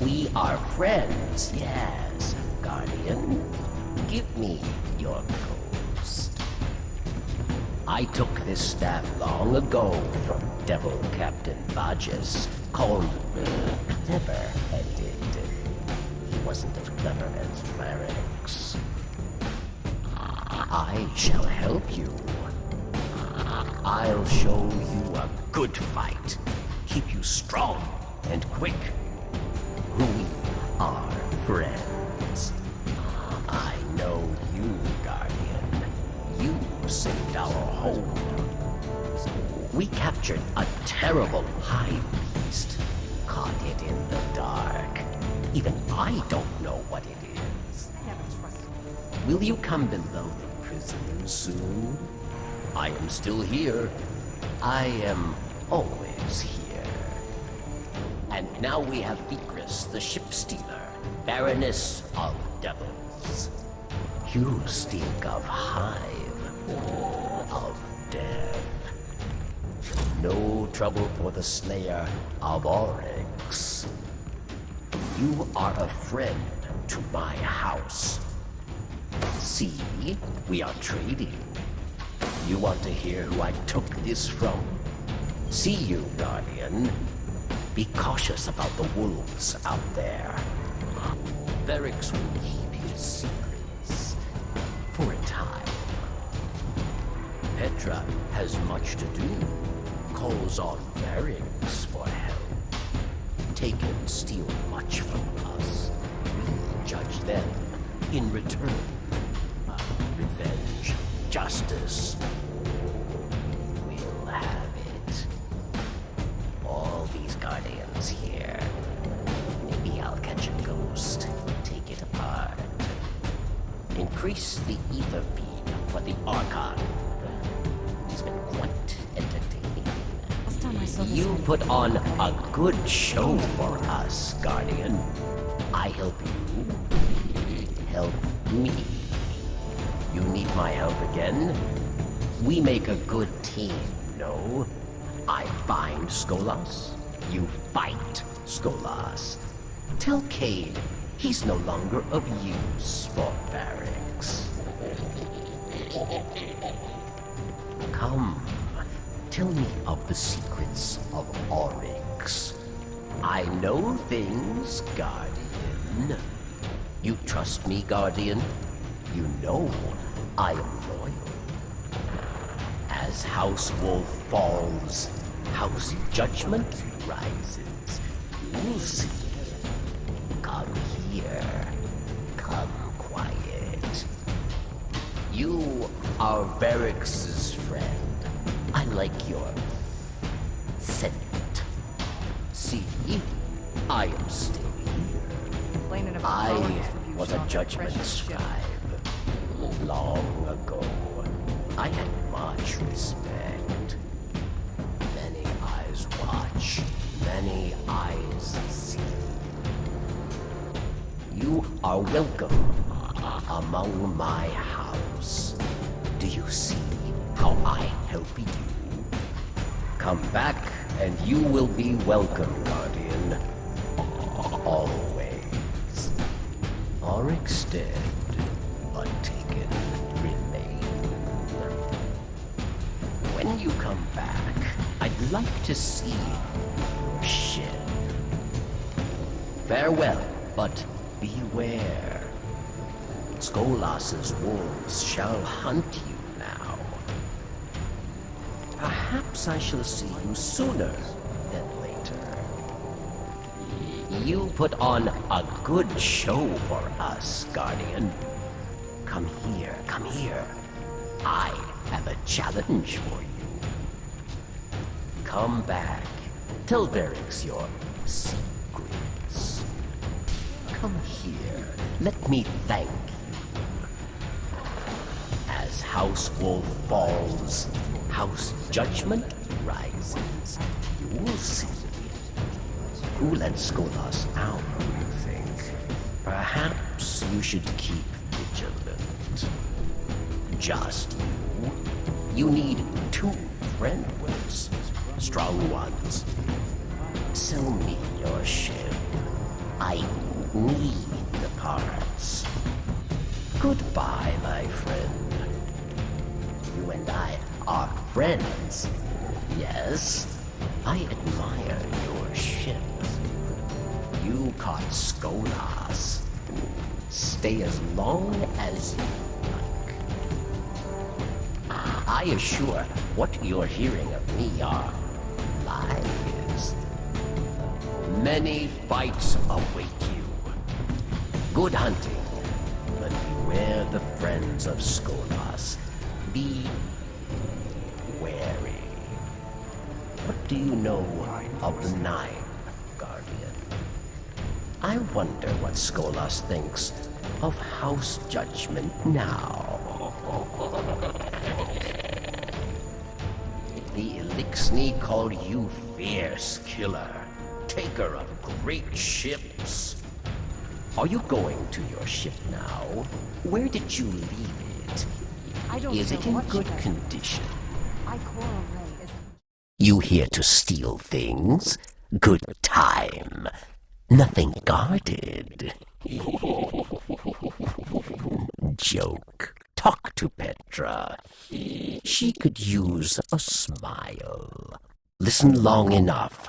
Speaker 20: We are friends, yes, Guardian. Give me your ghost. I took this staff long ago from Devil Captain Bajes, called Clever-Headed. He wasn't as clever as Varix. I shall help you. I'll show you a good fight. Keep you strong and quick. We are friends. I know you, Guardian. You saved our home. We captured a terrible hive beast. Caught it in the dark. Even I don't know what it is. Will you come below the prison soon? I am still here. I am always here. And now we have Beatrice, the ship stealer, Baroness of Devils. You stink of hive, of death. No trouble for the slayer of Oryx. You are a friend to my house. See, we are trading. You want to hear who I took this from? See you, Guardian. Be cautious about the wolves out there. Varix will keep his secrets for a time. Petra has much to do. Calls on Varix for help. Take and steal much from us. We'll judge them in return. Revenge, justice. We'll have it. All these guardians here. Maybe I'll catch a ghost. Take it apart. Increase the ether feed for the Archon. He's been quite entertaining. You put on a good show for us, Guardian. I help you. Help me. You need my help again? We make a good team, no? I find Skolas. You fight Skolas. Tell Cade he's no longer of use for Varix. Come, tell me of the secrets of Oryx. I know things, Guardian. You trust me, Guardian? You know I am loyal. As House Wolf falls, House Judgment rises. You'll see. Come here. Come quiet. You are Varix's friend. I like your scent. See, I am still here. I was a judgment scribe long ago. I had much respect. Many eyes watch, many eyes see. You are welcome among my house. Do you see how I help you? Come back and you will be welcome, Guardian. Always. Oryx dead, but taken remain. When you come back, I'd like to see your ship. Farewell, but beware. Skolas's wolves shall hunt you now. Perhaps I shall see you sooner than later. You put on a good show for us, Guardian. Come here, come here. I have a challenge for you. Come back. Tell Varix your secrets. Come here. Let me thank you. As House Wolf falls, House Judgment rises. You will see. Who let Skolas out, you think? Perhaps you should keep vigilant. Just you. You need 2 friends. Strong ones. Sell me your ship. I need the parts. Goodbye, my friend. You and I are friends. Yes, I admire your ship. You caught Skolas. Stay as long as you like. I assure what you're hearing of me are lies. Many fights await you. Good hunting, but beware the friends of Skolas. Be wary. What do you know of the 9, Guardian? I wonder what Skolas thinks of House Judgment now. The Elixni call you fierce killer, taker of great ships. Are you going to your ship now? Where did you leave it?
Speaker 15: I don't
Speaker 20: Is
Speaker 15: know
Speaker 20: it in
Speaker 15: what
Speaker 20: good
Speaker 15: she does.
Speaker 20: condition?
Speaker 15: I Coral Ray is...
Speaker 20: You here to steal things? Good time. Nothing guarded. Joke. Talk to Petra. She could use a smile. Listen long enough,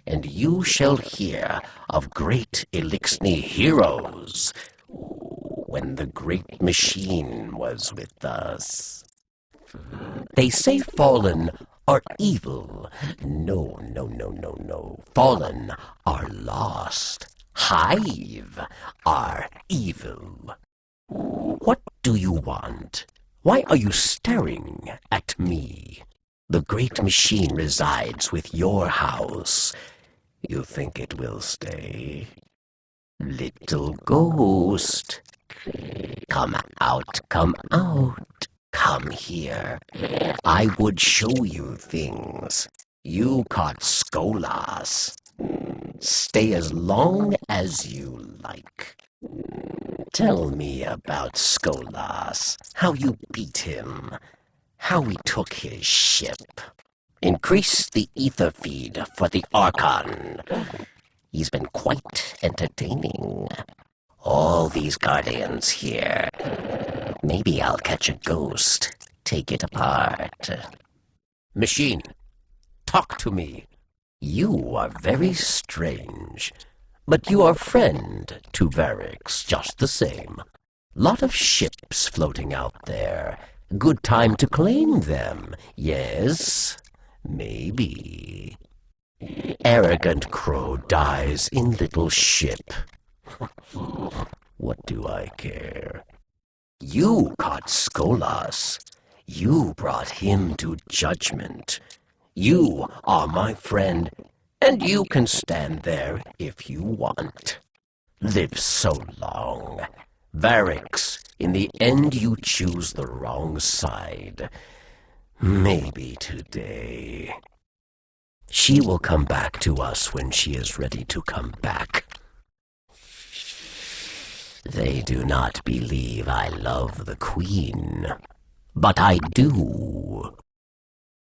Speaker 20: and you shall hear of great Elixni heroes when the great machine was with us. They say Fallen are evil. No. Fallen are lost. Hive are evil. What do you want? Why are you staring at me? The great machine resides with your house. You think it will stay? Little ghost. Come out, come out. Come here. I would show you things. You caught Skolas. Stay as long as you like. Tell me about Skolas, how you beat him, how we took his ship. Increase the ether feed for the Archon. He's been quite entertaining. All these Guardians here. Maybe I'll catch a ghost, take it apart. Machine, talk to me. You are very strange, but you are friend to Varix just the same. Lot of ships floating out there. Good time to claim them, yes? Maybe. Arrogant crow dies in little ship. What do I care? You caught Skolas. You brought him to judgment. You are my friend, and you can stand there if you want. Live so long. Varix, in the end you choose the wrong side. Maybe today. She will come back to us when she is ready to come back. They do not believe I love the Queen, but I do.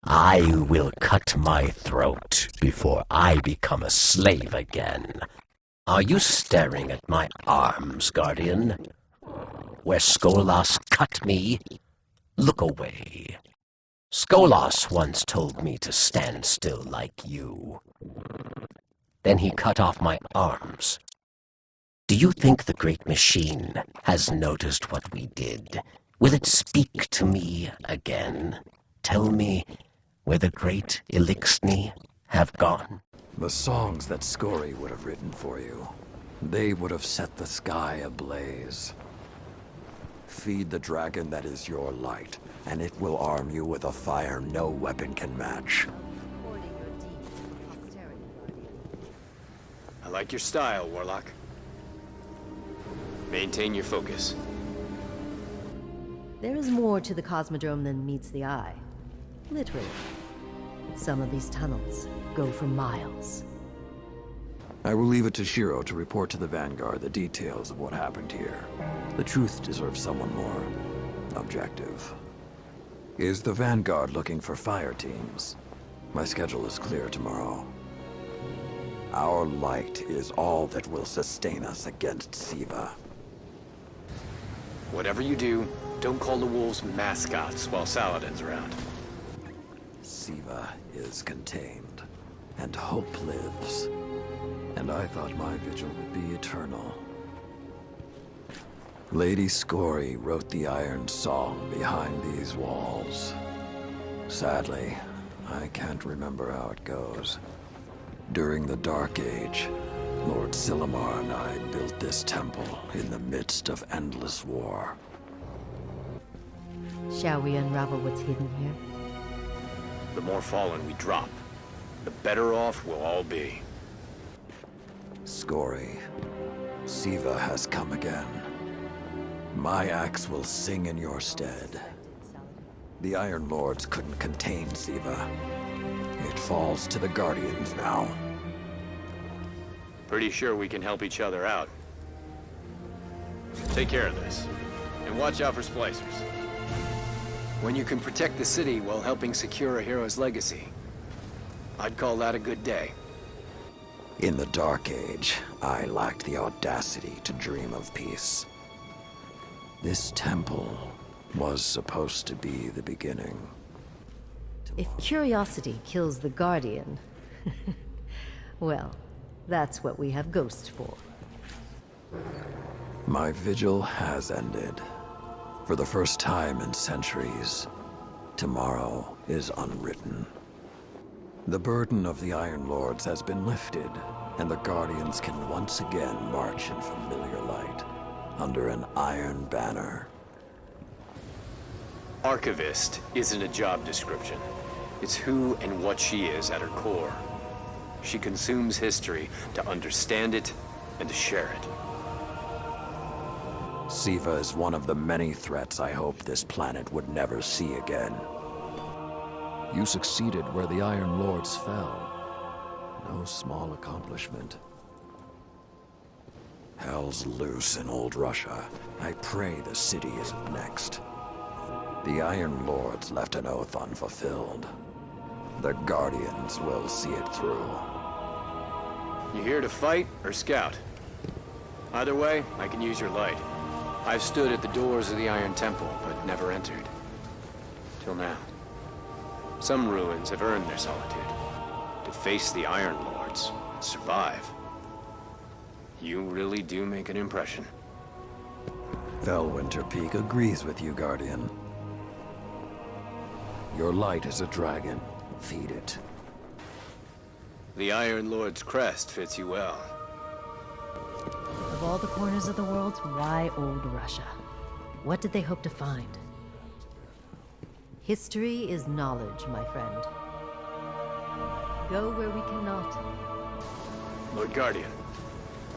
Speaker 20: I will cut my throat before I become a slave again. Are you staring at my arms, Guardian? Where Skolas cut me? Look away. Skolas once told me to stand still like you. Then he cut off my arms. Do you think the great machine has noticed what we did? Will it speak to me again? Tell me, where the great Elixni have gone.
Speaker 1: The songs that Scory would have written for you, they would have set the sky ablaze. Feed the dragon that is your light, and it will arm you with a fire no weapon can match.
Speaker 2: I like your style, Warlock. Maintain your focus.
Speaker 8: There is more to the Cosmodrome than meets the eye. Literally. Some of these tunnels go for miles.
Speaker 1: I will leave it to Shiro to report to the Vanguard the details of what happened here. The truth deserves someone more objective. Is the Vanguard looking for fire teams? My schedule is clear tomorrow. Our light is all that will sustain us against Siva.
Speaker 2: Whatever you do, don't call the wolves mascots while Saladin's around.
Speaker 1: Siva is contained, and hope lives. And I thought my vigil would be eternal. Lady Scory wrote the Iron Song behind these walls. Sadly, I can't remember how it goes. During the Dark Age, Lord Silumar and I built this temple in the midst of endless war.
Speaker 8: Shall we unravel what's hidden here?
Speaker 2: The more fallen we drop, the better off we'll all be.
Speaker 1: Scory, Siva has come again. My axe will sing in your stead. The Iron Lords couldn't contain Siva. It falls to the Guardians now.
Speaker 2: Pretty sure we can help each other out. Take care of this, and watch out for splicers. When you can protect the city while helping secure a hero's legacy, I'd call that a good day.
Speaker 1: In the Dark Age, I lacked the audacity to dream of peace. This temple was supposed to be the beginning.
Speaker 8: If curiosity kills the Guardian, well, that's what we have ghosts for.
Speaker 1: My vigil has ended. For the first time in centuries, tomorrow is unwritten. The burden of the Iron Lords has been lifted, and the Guardians can once again march in familiar light, under an iron banner.
Speaker 2: Archivist isn't a job description. It's who and what she is at her core. She consumes history to understand it and to share it.
Speaker 1: Siva is one of the many threats I hoped this planet would never see again.
Speaker 4: You succeeded where the Iron Lords fell. No small accomplishment.
Speaker 1: Hell's loose in old Russia. I pray the city isn't next. The Iron Lords left an oath unfulfilled. The Guardians will see it through.
Speaker 2: You here to fight or scout? Either way, I can use your light. I've stood at the doors of the Iron Temple, but never entered. Till now. Some ruins have earned their solitude. To face the Iron Lords, survive. You really do make an impression.
Speaker 1: Felwinter Peak agrees with you, Guardian. Your light is a dragon. Feed it.
Speaker 2: The Iron Lord's crest fits you well.
Speaker 8: Of all the corners of the world, why old Russia? What did they hope to find? History is knowledge, my friend. Go where we cannot.
Speaker 2: Lord Guardian,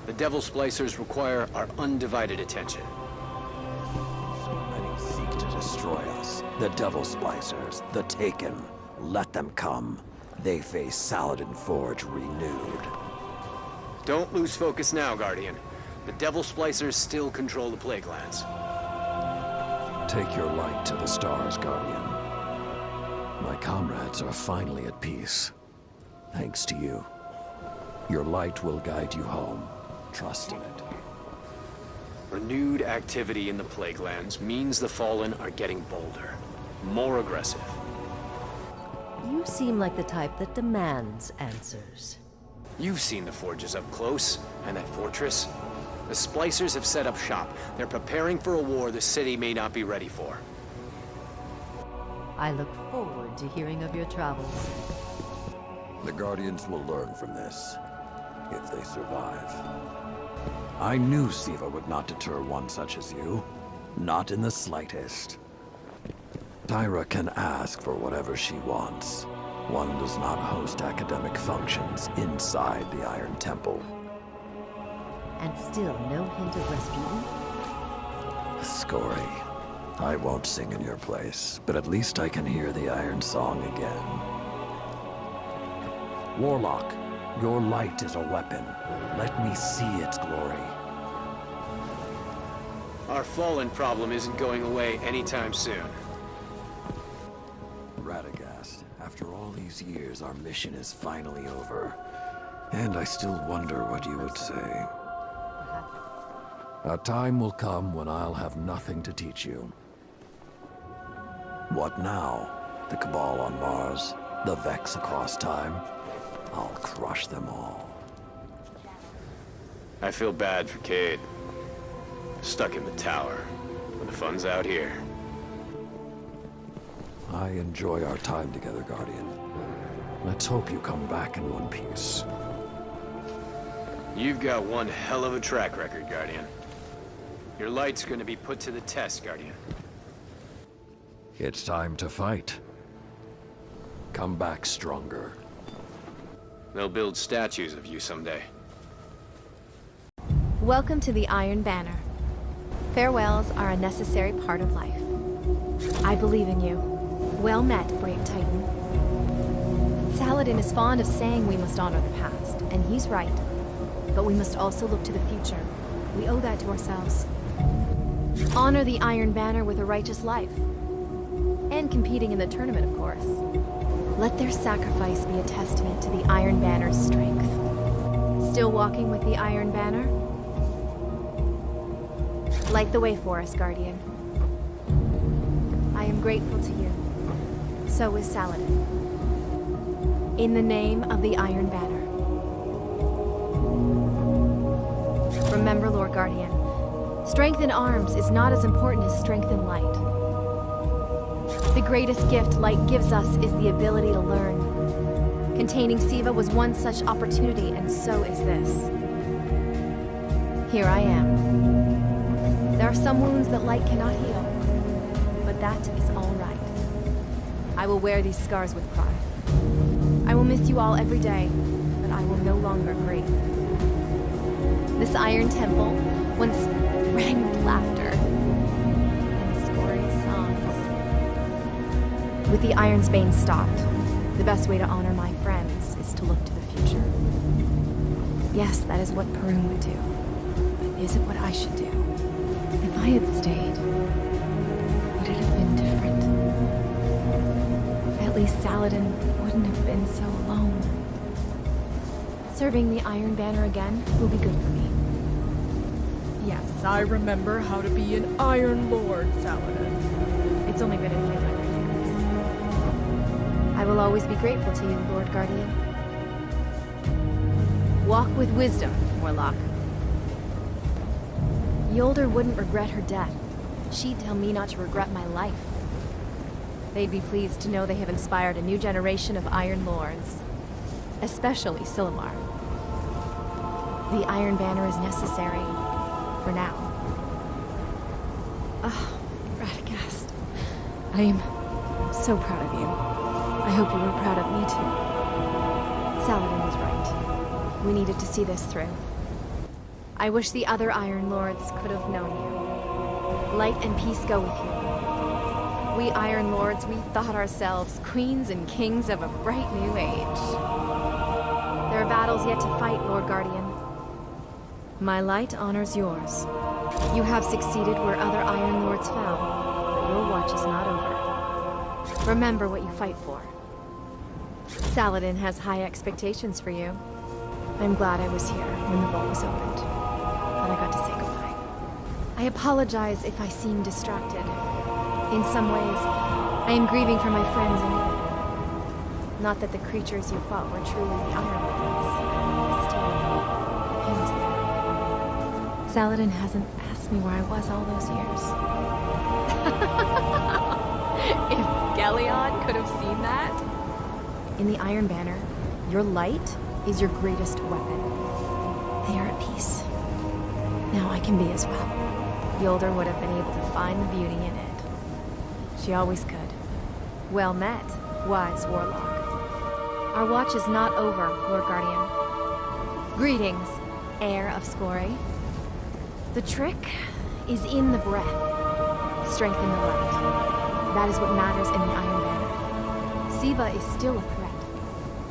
Speaker 2: the Devil Splicers require our undivided attention.
Speaker 1: So many seek to destroy us. The Devil Splicers, the Taken. Let them come. They face Saladin Forge renewed.
Speaker 2: Don't lose focus now, Guardian. The Devil Splicers still control the Plaguelands.
Speaker 1: Take your light to the stars, Guardian. My comrades are finally at peace. Thanks to you. Your light will guide you home. Trust in it.
Speaker 2: Renewed activity in the Plaguelands means the Fallen are getting bolder, more aggressive.
Speaker 8: You seem like the type that demands answers.
Speaker 2: You've seen the forges up close, and that fortress. The Splicers have set up shop. They're preparing for a war the city may not be ready for.
Speaker 8: I look forward to hearing of your travels.
Speaker 1: The Guardians will learn from this, if they survive. I knew Siva would not deter one such as you. Not in the slightest. Tyra can ask for whatever she wants. One does not host academic functions inside the Iron Temple.
Speaker 8: And still no hint of Rasputin?
Speaker 1: Scory, I won't sing in your place, but at least I can hear the Iron Song again. Warlock, your light is a weapon. Let me see its glory.
Speaker 11: Our fallen problem isn't going away anytime soon.
Speaker 1: Radagast, after all these years, our mission is finally over. And I still wonder what you would say. A time will come when I'll have nothing to teach you. What now? The Cabal on Mars? The Vex across time? I'll crush them all.
Speaker 11: I feel bad for Cade. Stuck in the tower, when the fun's out here.
Speaker 1: I enjoy our time together, Guardian. Let's hope you come back in one piece.
Speaker 11: You've got one hell of a track record, Guardian. Your light's gonna be put to the test, Guardian.
Speaker 1: It's time to fight. Come back stronger.
Speaker 11: They'll build statues of you someday.
Speaker 12: Welcome to the Iron Banner. Farewells are a necessary part of life. I believe in you. Well met, brave Titan. Saladin is fond of saying we must honor the past, and he's right. But we must also look to the future. We owe that to ourselves. Honor the Iron Banner with a righteous life. And competing in the tournament, of course. Let their sacrifice be a testament to the Iron Banner's strength. Still walking with the Iron Banner? Light the way for us, Guardian. I am grateful to you. So is Saladin. In the name of the Iron Banner. Remember, Lord Guardian, strength in arms is not as important as strength in light. The greatest gift light gives us is the ability to learn. Containing Siva was one such opportunity, and so is this. Here I am. There are some wounds that light cannot heal, but that is all right. I will wear these scars with pride. I will miss you all every day, but I will no longer grieve. This Iron Temple once rang with laughter and scory songs. With the Iron's Bane stopped, the best way to honor my friends is to look to the future. Yes, that is what Perun would do. But is it what I should do? If I had stayed, would it have been different? At least Saladin wouldn't have been so alone. Serving the Iron Banner again will be good for me.
Speaker 23: Yes, I remember how to be an Iron Lord, Saladin. It's only been a few hundred years.
Speaker 12: I will always be grateful to you, Lord Guardian. Walk with wisdom, Warlock. Yolder wouldn't regret her death. She'd tell me not to regret my life. They'd be pleased to know they have inspired a new generation of Iron Lords. Especially Silumar. The Iron Banner is necessary. For now. Ah, Radagast. I am so proud of you. I hope you were proud of me too. Saladin was right. We needed to see this through. I wish the other Iron Lords could have known you. Light and peace go with you. We Iron Lords, we thought ourselves queens and kings of a bright new age. There are battles yet to fight, Lord Guardian. My light honors yours. You have succeeded where other Iron Lords fell, but your watch is not over. Remember what you fight for. Saladin has high expectations for you. I'm glad I was here when the vault was opened, but I got to say goodbye. I apologize if I seem distracted. In some ways, I am grieving for my friends and you. Not that the creatures you fought were truly the Iron Lords. Still, the pain is there. Saladin hasn't asked me where I was all those years. If Galleon In the Iron Banner, your light is your greatest weapon. They are at peace. Now I can be as well. Yolder would have been able to find the beauty in it. She always could. Well met, wise warlock. Our watch is not over, Lord Guardian. Greetings, heir of Scory. The trick is in the breath. Strength in the light. That is what matters in the Iron Banner. Siva is still a threat.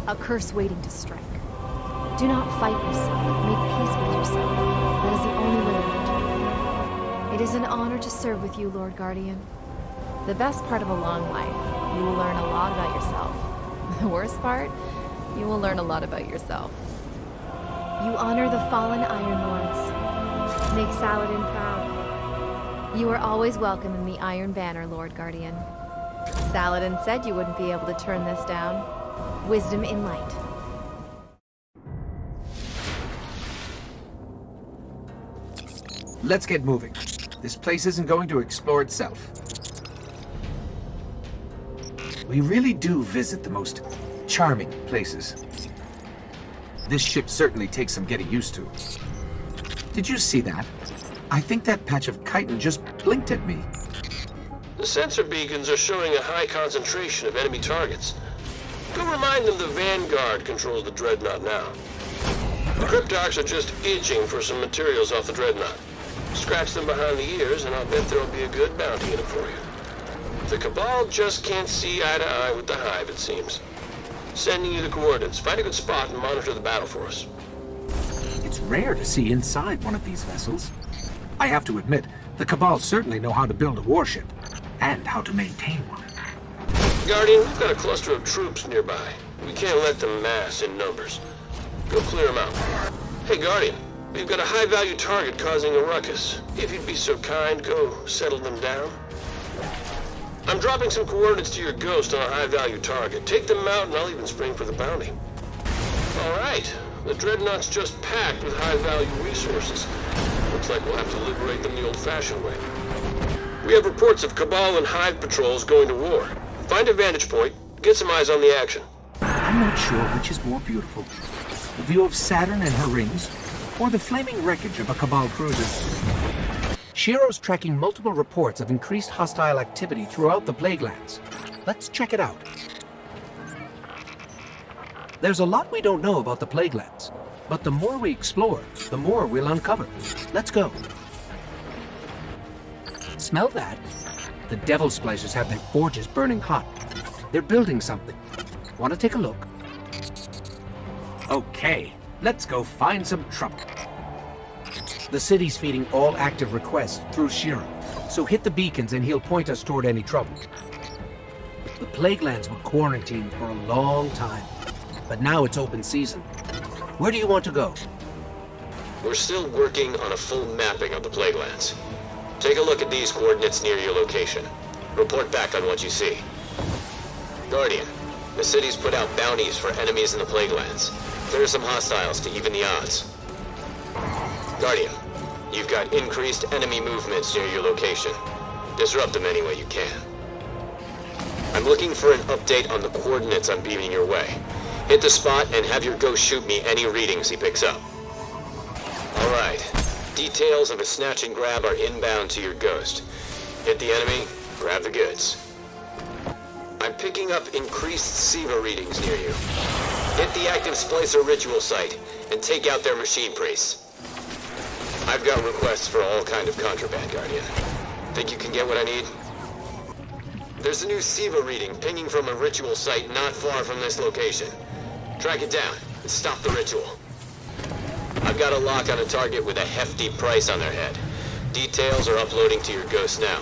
Speaker 12: A curse waiting to strike. Do not fight yourself. Make peace with yourself. That is the only way to enter. It is an honor to serve with you, Lord Guardian. The best part of a long life, you will learn a lot about yourself. The worst part, you will learn a lot about yourself. You honor the fallen Iron Lords. Make Saladin proud. You are always welcome in the Iron Banner, Lord Guardian. Saladin said you wouldn't be able to turn this down. Wisdom in light.
Speaker 9: Let's get moving. This place isn't going to explore itself. We really do visit the most charming places. This ship certainly takes some getting used to. Did you see that? I think that patch of chitin just blinked at me.
Speaker 2: The sensor beacons are showing a high concentration of enemy targets. Go remind them the Vanguard controls the Dreadnought now. The Cryptarchs are just itching for some materials off the Dreadnought. Scratch them behind the ears and I'll bet there'll be a good bounty in it for you. The Cabal just can't see eye to eye with the Hive, it seems. Sending you the coordinates. Find a good spot and monitor the battle for us.
Speaker 9: It's rare to see inside one of these vessels. I have to admit, the Cabal certainly know how to build a warship, and how to maintain one.
Speaker 2: Guardian, we've got a cluster of troops nearby. We can't let them mass in numbers. Go clear them out. Hey, Guardian, we've got a high-value target causing a ruckus. If you'd be so kind, go settle them down. I'm dropping some coordinates to your ghost on a high-value target. Take them out and I'll even spring for the bounty. All right. The Dreadnought's just packed with high-value resources. Looks like we'll have to liberate them the old-fashioned way. We have reports of Cabal and Hive patrols going to war. Find a vantage point, get some eyes on the action.
Speaker 9: I'm not sure which is more beautiful. The view of Saturn and her rings, or the flaming wreckage of a Cabal cruiser. Shiro's tracking multiple reports of increased hostile activity throughout the Plaguelands. Let's check it out. There's a lot we don't know about the Plaguelands, but the more we explore, the more we'll uncover. Let's go. Smell that? The Devil Splicers have their forges burning hot. They're building something. Want to take a look? Okay, let's go find some trouble. The city's feeding all active requests through Shiro, so hit the beacons and he'll point us toward any trouble. The Plaguelands were quarantined for a long time, but now it's open season. Where do you want to go?
Speaker 2: We're still working on a full mapping of the Plaguelands. Take a look at these coordinates near your location. Report back on what you see. Guardian, the city's put out bounties for enemies in the Plaguelands. Clear some hostiles to even the odds. Guardian, you've got increased enemy movements near your location. Disrupt them any way you can. I'm looking for an update on the coordinates I'm beaming your way. Hit the spot and have your ghost shoot me any readings he picks up. Alright. Details of a snatch and grab are inbound to your ghost. Hit the enemy, grab the goods. I'm picking up increased Siva readings near you. Hit the active Splicer ritual site and take out their machine priests. I've got requests for all kind of contraband, Guardian. Think you can get what I need? There's a new Siva reading pinging from a ritual site not far from this location. Track it down and stop the ritual. I've got a lock on a target with a hefty price on their head. Details are uploading to your ghost now.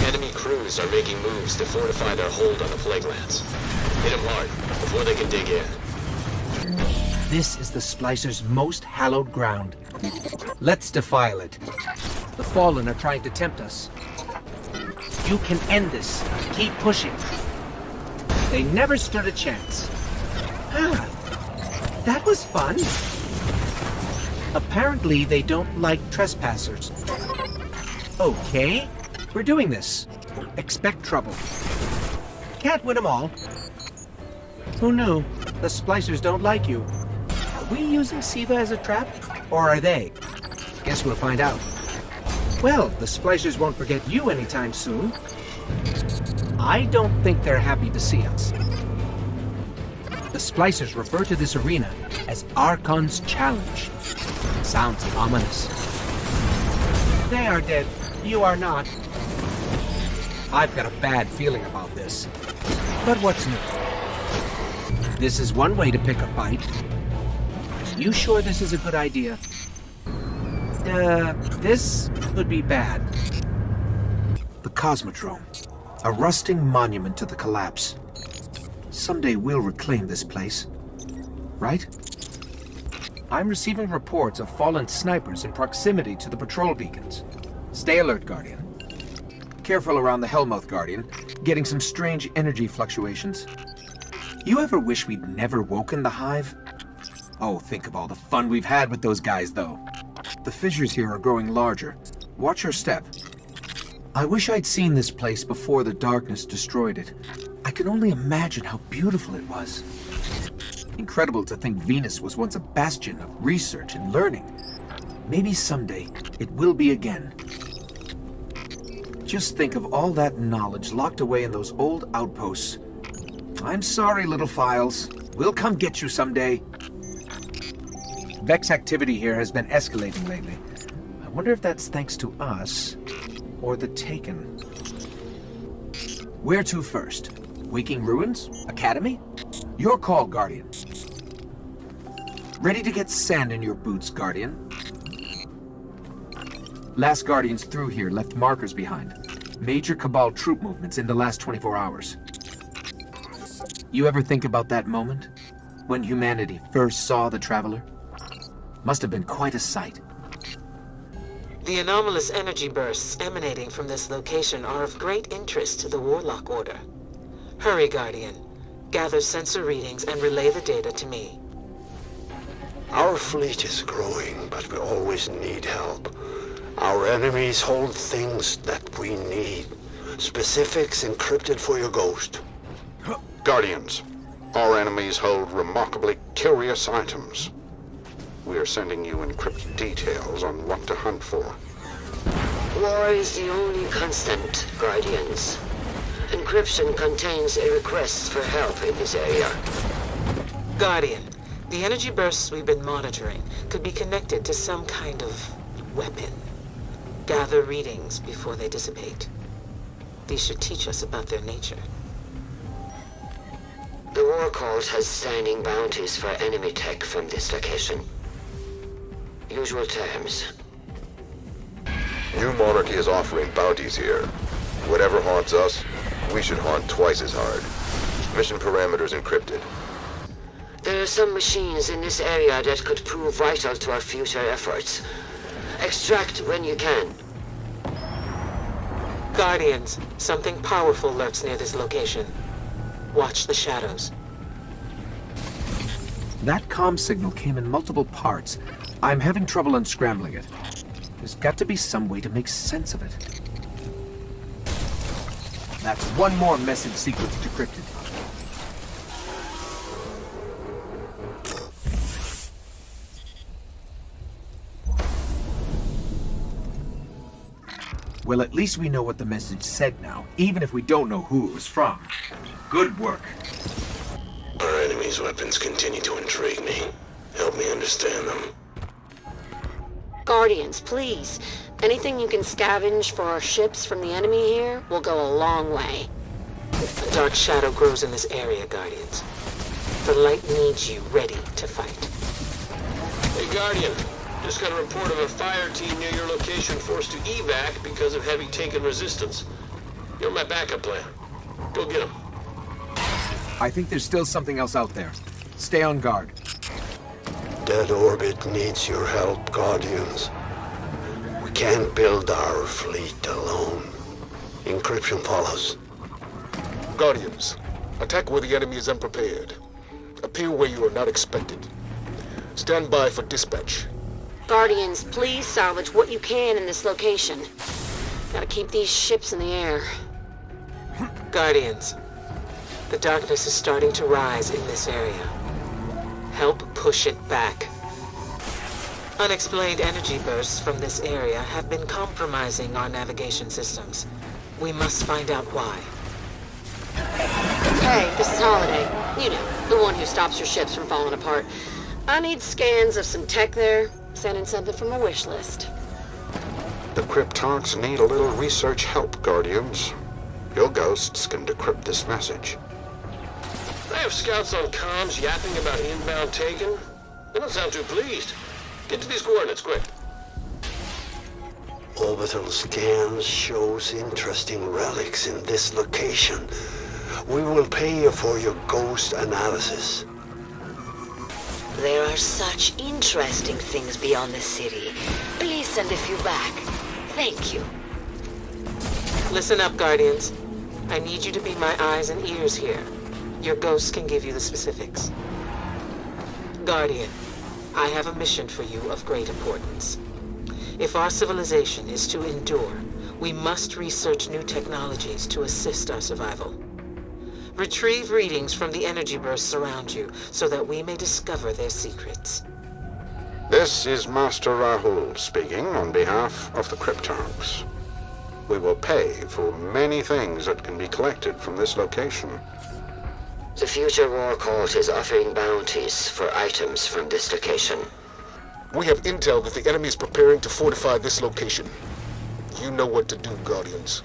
Speaker 2: Enemy crews are making moves to fortify their hold on the Plaguelands. Hit them hard before they can dig in.
Speaker 9: This is the Splicer's most hallowed ground. Let's defile it. The Fallen are trying to tempt us. You can end this. Keep pushing. They never stood a chance. Ah, that was fun. Apparently they don't like trespassers. Okay, we're doing this. Expect trouble. Can't win them all. Who knew? The Splicers don't like you. Are we using Siva as a trap? Or are they? Guess we'll find out. Well, the Splicers won't forget you anytime soon. I don't think they're happy to see us. The Splicers refer to this arena as Archon's Challenge. Sounds ominous. They are dead. You are not. I've got a bad feeling about this. But what's new? This is one way to pick a fight. You sure this is a good idea? This could be bad. The Cosmodrome. A rusting monument to the collapse. Someday we'll reclaim this place. Right? I'm receiving reports of fallen snipers in proximity to the patrol beacons. Stay alert, Guardian. Careful around the Hellmouth, Guardian. Getting some strange energy fluctuations. You ever wish we'd never woken the Hive? Oh, think of all the fun we've had with those guys, though. The fissures here are growing larger. Watch your step. I wish I'd seen this place before the darkness destroyed it. I can only imagine how beautiful it was. Incredible to think Venus was once a bastion of research and learning. Maybe someday it will be again. Just think of all that knowledge locked away in those old outposts. I'm sorry, little files. We'll come get you someday. Vex activity here has been escalating lately. I wonder if that's thanks to us or the Taken. Where to first? Waking Ruins? Academy? Your call, Guardian. Ready to get sand in your boots, Guardian. Last Guardians through here left markers behind. Major Cabal troop movements in the last 24 hours. You ever think about that moment? When humanity first saw the Traveler? Must have been quite a sight.
Speaker 3: The anomalous energy bursts emanating from this location are of great interest to the Warlock Order. Hurry, Guardian. Gather sensor readings and relay the data to me.
Speaker 6: Our fleet is growing, but we always need help. Our enemies hold things that we need. Specifics encrypted for your ghost.
Speaker 10: Guardians, our enemies hold remarkably curious items. We are sending you encrypted details on what to hunt for.
Speaker 3: War is the only constant, Guardians. Encryption contains a request for help in this area. Guardian, the energy bursts we've been monitoring could be connected to some kind of weapon. Gather readings before they dissipate. These should teach us about their nature.
Speaker 14: The War Cult has standing bounties for enemy tech from this location. Usual terms.
Speaker 10: New Monarchy is offering bounties here. Whatever haunts us, we should haunt twice as hard. Mission parameters encrypted.
Speaker 14: There are some machines in this area that could prove vital to our future efforts. Extract when you can.
Speaker 3: Guardians, something powerful lurks near this location. Watch the shadows.
Speaker 9: That comm signal came in multiple parts. I'm having trouble unscrambling it. There's got to be some way to make sense of it. That's one more message sequence decrypted. Well, at least we know what the message said now, even if we don't know who it was from. Good work.
Speaker 6: Our enemies' weapons continue to intrigue me. Help me understand them.
Speaker 14: Guardians, please. Anything you can scavenge for our ships from the enemy here will go a long way.
Speaker 3: A dark shadow grows in this area, Guardians. The light needs you ready to fight.
Speaker 2: Hey, Guardian. Just got a report of a fire team near your location forced to evac because of heavy Taken resistance. You're my backup plan. Go get them.
Speaker 9: I think there's still something else out there. Stay on guard.
Speaker 6: Dead Orbit needs your help, Guardians. We can't build our fleet alone. Encryption follows.
Speaker 10: Guardians, attack where the enemy is unprepared. Appear where you are not expected. Stand by for dispatch.
Speaker 14: Guardians, please salvage what you can in this location. Gotta keep these ships in the air.
Speaker 3: Guardians, The darkness is starting to rise in this area. Help push it back. Unexplained energy bursts from this area have been compromising our navigation systems. We must find out why.
Speaker 14: Hey, this is Holiday. You know, the one who stops your ships from falling apart. I need scans of some tech there. Sending something from my wish list.
Speaker 10: The Cryptarchs need a little research help, Guardians. Your ghosts can decrypt this message.
Speaker 2: I have scouts on comms yapping about inbound taken. They don't sound too pleased. Get to these coordinates, quick.
Speaker 6: Orbital scans shows interesting relics in this location. We will pay you for your ghost analysis.
Speaker 14: There are such interesting things beyond the city. Please send a few back. Thank you.
Speaker 3: Listen up, Guardians. I need you to be my eyes and ears here. Your ghosts can give you the specifics. Guardian, I have a mission for you of great importance. If our civilization is to endure, we must research new technologies to assist our survival. Retrieve readings from the energy bursts around you so that we may discover their secrets.
Speaker 10: This is Master Rahul speaking on behalf of the Cryptarchs. We will pay for many things that can be collected from this location.
Speaker 14: The future war court is offering bounties for items from this location.
Speaker 5: We have intel that the enemy is preparing to fortify this location. You know what to do, Guardians.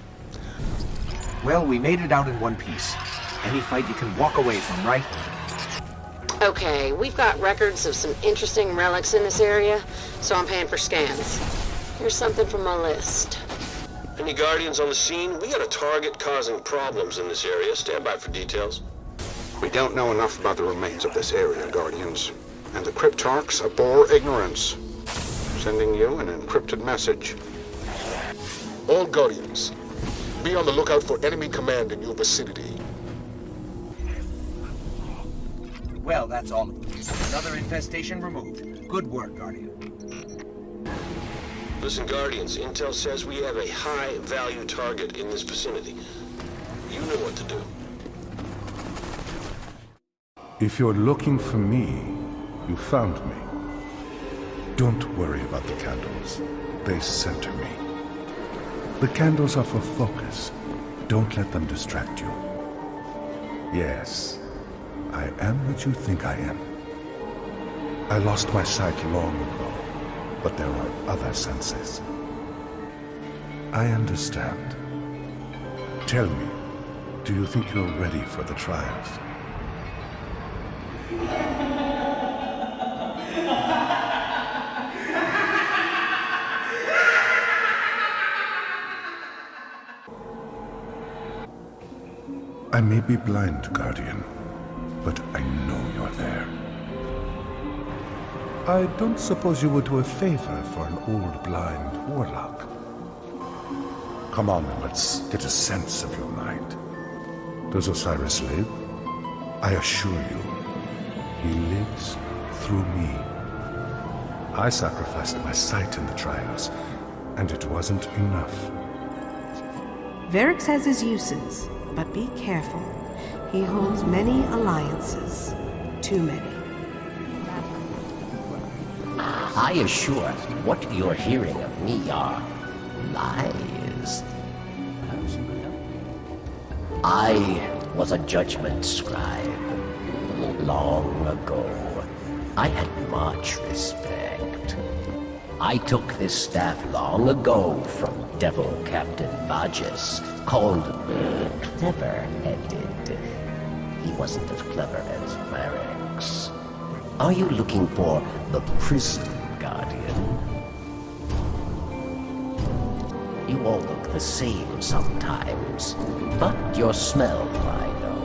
Speaker 9: Well, we made it out in one piece. Any fight you can walk away from, right?
Speaker 14: Okay, we've got records of some interesting relics in this area, so I'm paying for scans. Here's something from my list.
Speaker 2: Any Guardians on the scene? We got a target causing problems in this area. Stand by for details.
Speaker 10: We don't know enough about the remains of this area, Guardians. And the Cryptarchs abhor ignorance. Sending you an encrypted message.
Speaker 5: All Guardians, be on the lookout for enemy command in your vicinity.
Speaker 9: Well, that's all of them. Another infestation removed. Good work, Guardian.
Speaker 2: Listen, Guardians, intel says we have a high-value target in this vicinity. You know what to do.
Speaker 17: If you're looking for me, you found me. Don't worry about the candles. They center me. The candles are for focus. Don't let them distract you. Yes, I am what you think I am. I lost my sight long ago, but there are other senses. I understand. Tell me, do you think you're ready for the trials? I may be blind, Guardian, but I know you're there. I don't suppose you would do a favor for an old blind warlock. Come on, and let's get a sense of your mind. Does Osiris live? I assure you, he lives through me. I sacrificed my sight in the trials, and it wasn't enough.
Speaker 18: Varix has his uses, but be careful. He holds many alliances. Too many.
Speaker 20: I assure what you're hearing of me are lies. I was a judgment scribe long ago. I had much respect. I took this staff long ago from Devil Captain Bajes, called Clever-Headed. He wasn't as clever as Varix. Are you looking for the prison guardian? You all look the same sometimes, but your smell I know.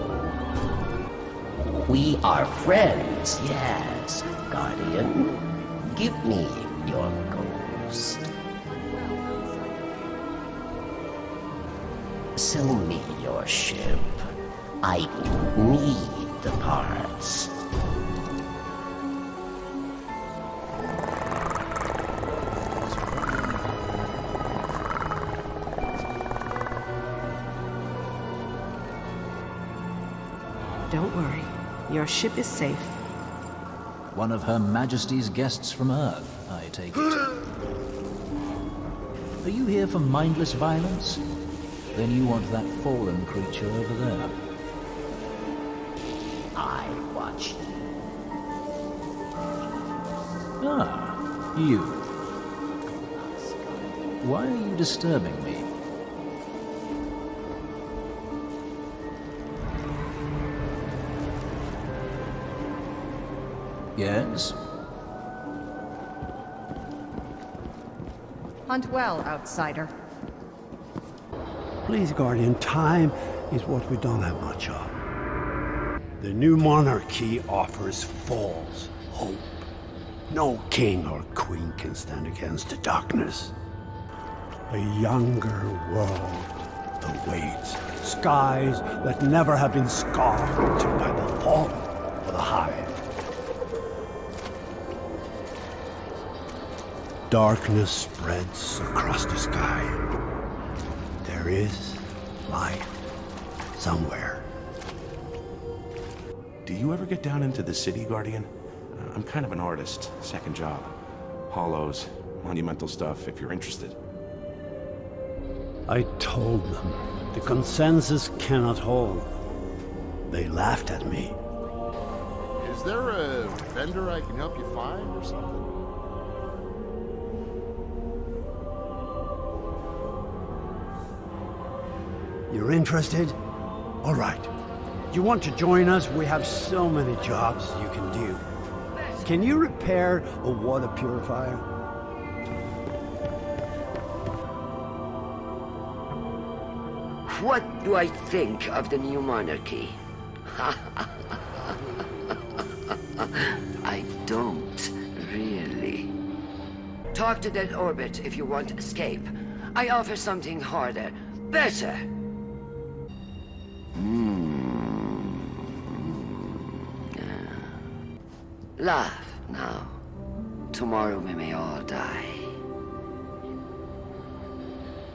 Speaker 20: We are friends, yes, guardian. Give me your ghost. Sell me your ship. I need the parts.
Speaker 18: Don't worry. Your ship is safe.
Speaker 19: One of Her Majesty's guests from Earth, I take it. Are you here for mindless violence? Then you want that fallen creature over there.
Speaker 20: I watch you.
Speaker 19: Ah, you. Why are you disturbing me? Yes?
Speaker 21: Hunt well, outsider.
Speaker 6: Please, Guardian, time is what we don't have much of. The new monarchy offers false hope. No king or queen can stand against the darkness. A younger world awaits. Skies that never have been scarred by the fall of the Hive. Darkness spreads across the sky. There is light somewhere.
Speaker 7: Do you ever get down into the city, Guardian? I'm kind of an artist. Second job. Hollows, monumental stuff, if you're interested.
Speaker 6: I told them the consensus cannot hold. They laughed at me.
Speaker 13: Is there a vendor I can help you find or something?
Speaker 6: You're interested? All right. You want to join us? We have so many jobs you can do. Can you repair a water purifier?
Speaker 3: What do I think of the new monarchy? I don't, really. Talk to that orbit if you want to escape. I offer something harder, better. Laugh now. Tomorrow we may all die.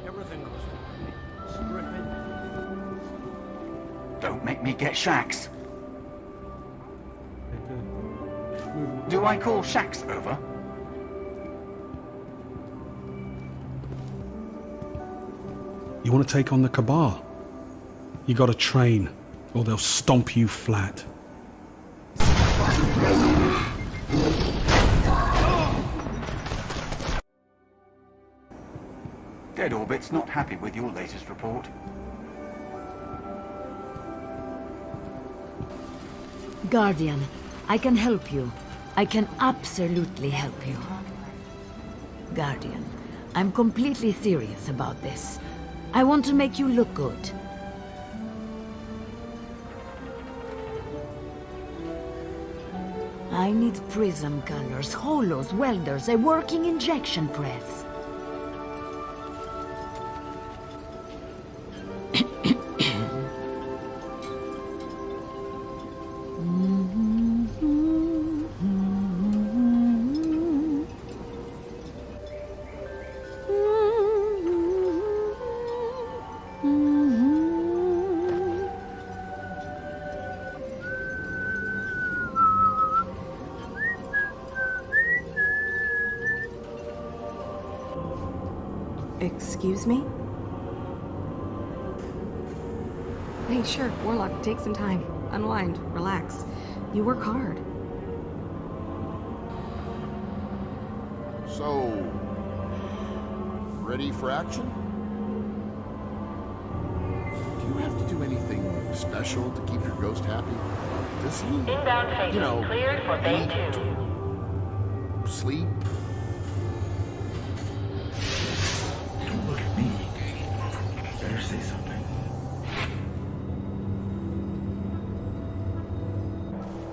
Speaker 6: Everything goes
Speaker 16: Don't make me get Shax. Do I call Shax over?
Speaker 17: You want to take on the Cabal? You gotta train, or they'll stomp you flat.
Speaker 16: Dead Orbit's not happy with your latest report.
Speaker 24: Guardian, I can help you. I can absolutely help you. Guardian, I'm completely serious about this. I want to make you look good. I need prism colors, holos, welders, a working injection press.
Speaker 15: Excuse me? Hey, sure, Warlock, take some time. Unwind, relax. You work hard.
Speaker 13: So, ready for action? Do you have to do anything special to keep your ghost happy? Does he,
Speaker 25: Inbound phasing cleared for Bay 2.
Speaker 13: Sleep?
Speaker 16: Don't look at me. Better say something.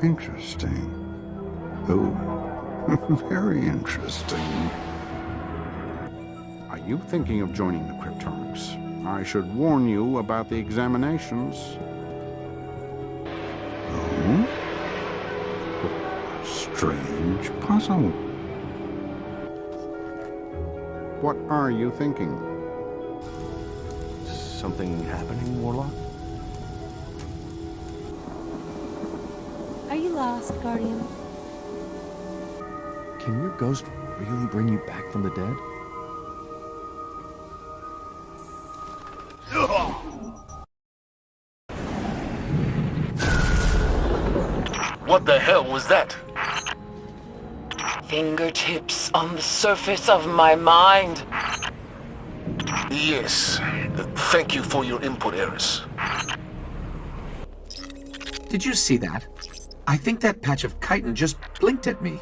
Speaker 10: Interesting. Oh, very interesting. Are you thinking of joining the Cryptarchs? I should warn you about the examinations. Oh? Strange puzzle. What are you thinking?
Speaker 7: Something happening, Warlock?
Speaker 24: lost, Guardian.
Speaker 1: Can your ghost really bring you back from the dead?
Speaker 5: What the hell was that?
Speaker 3: Fingertips on the surface of my mind.
Speaker 5: Yes. Thank you for your input, Eris.
Speaker 9: Did you see that? I think that patch of chitin just blinked at me.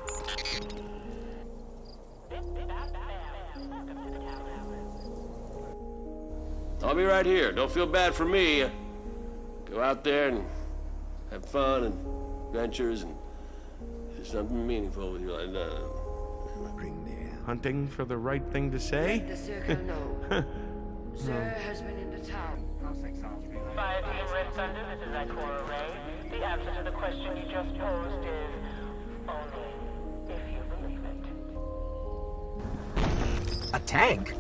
Speaker 2: I'll be right here. Don't feel bad for me. Go out there and have fun and adventures and do something meaningful with your life.
Speaker 7: Hunting for the right thing to say?
Speaker 3: Let the circle know. Sir has been in the tower.
Speaker 25: Fire Team Red Thunder, this is Ikora Ray. The answer to the question you just posed is only if you believe it.
Speaker 9: A tank?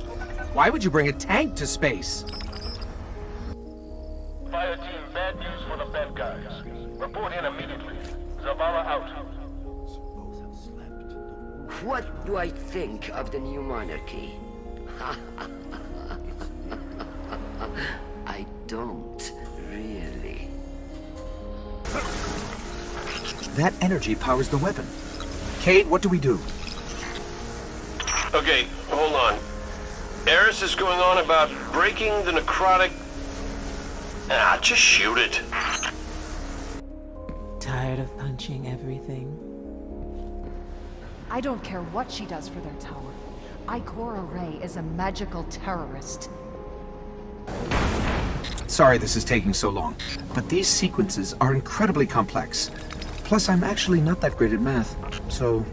Speaker 9: Why would you bring a tank to space?
Speaker 4: Fire Team, bad news for the bad guys. Report in immediately. Zavala out.
Speaker 3: What do I think of the new monarchy? I don't really.
Speaker 9: That energy powers the weapon. Cade, what do we do?
Speaker 2: Okay, hold on. Eris is going on about breaking the necrotic... just shoot it.
Speaker 8: Tired of punching everything?
Speaker 21: I don't care what she does for their tower. Ikora Ray is a magical terrorist.
Speaker 9: Sorry this is taking so long, but these sequences are incredibly complex. Plus, I'm actually not that great at math, so...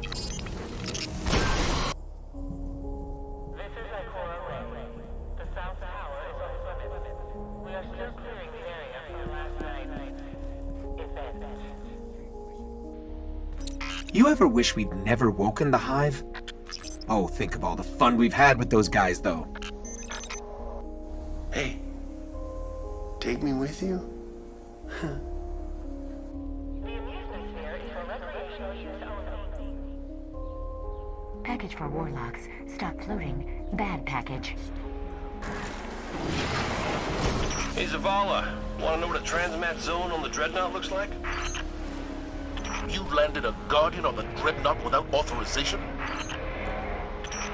Speaker 9: You ever wish we'd never woken the Hive? Oh, think of all the fun we've had with those guys, though.
Speaker 2: Hey, take me with you?
Speaker 25: Package for warlocks. Stop floating. Bad package.
Speaker 2: Hey, Zavala, want to know what a transmat zone on the Dreadnought looks like?
Speaker 5: You landed a Guardian on the Dreadnought without authorization?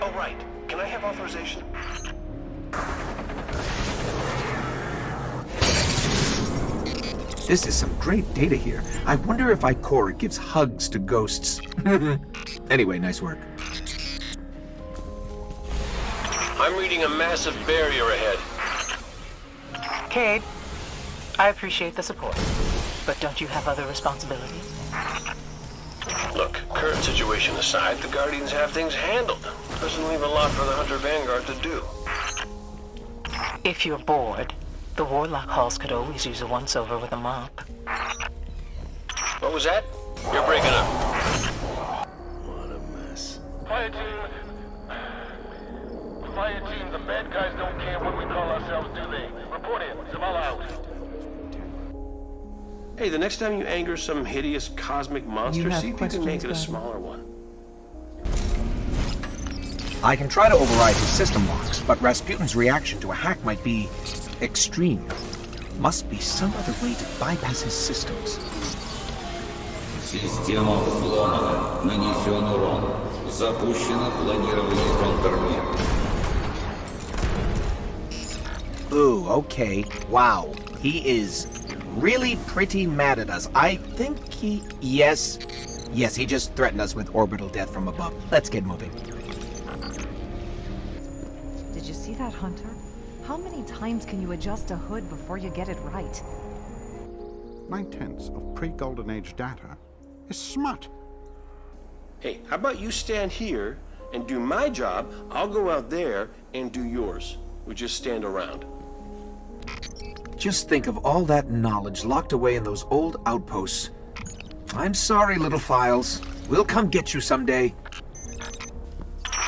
Speaker 2: Oh, right. Can I have authorization?
Speaker 9: This is some great data here. I wonder if Ikora gives hugs to ghosts. Anyway, nice work.
Speaker 2: I'm reading a massive barrier ahead.
Speaker 8: Cade, I appreciate the support, but don't you have other responsibilities?
Speaker 2: Look, current situation aside, the Guardians have things handled. Doesn't leave a lot for the Hunter Vanguard to do.
Speaker 8: If you're bored, the Warlock halls could always use a once-over with a mop.
Speaker 2: What was that? You're breaking up.
Speaker 4: What a mess. Fire Team, the bad guys don't care what we call ourselves, do they? Report in. Zavala out.
Speaker 2: Hey, the next time you anger some hideous cosmic monster, see if you can make it a smaller one.
Speaker 9: I can try to override his system locks, but Rasputin's reaction to a hack might be extreme. Must be some other way to bypass his systems.
Speaker 11: Система взломана. Нанесен урон. Запущено планирование контрмер.
Speaker 9: Ooh, okay. Wow. He is really pretty mad at us. I think he... Yes, he just threatened us with orbital death from above. Let's get moving.
Speaker 21: Did you see that, Hunter? How many times can you adjust a hood before you get it right?
Speaker 13: 9/10 of pre-Golden Age data is smut.
Speaker 2: Hey, how about you stand here and do my job? I'll go out there and do yours. We just stand around.
Speaker 9: Just think of all that knowledge locked away in those old outposts. I'm sorry, little files. We'll come get you someday.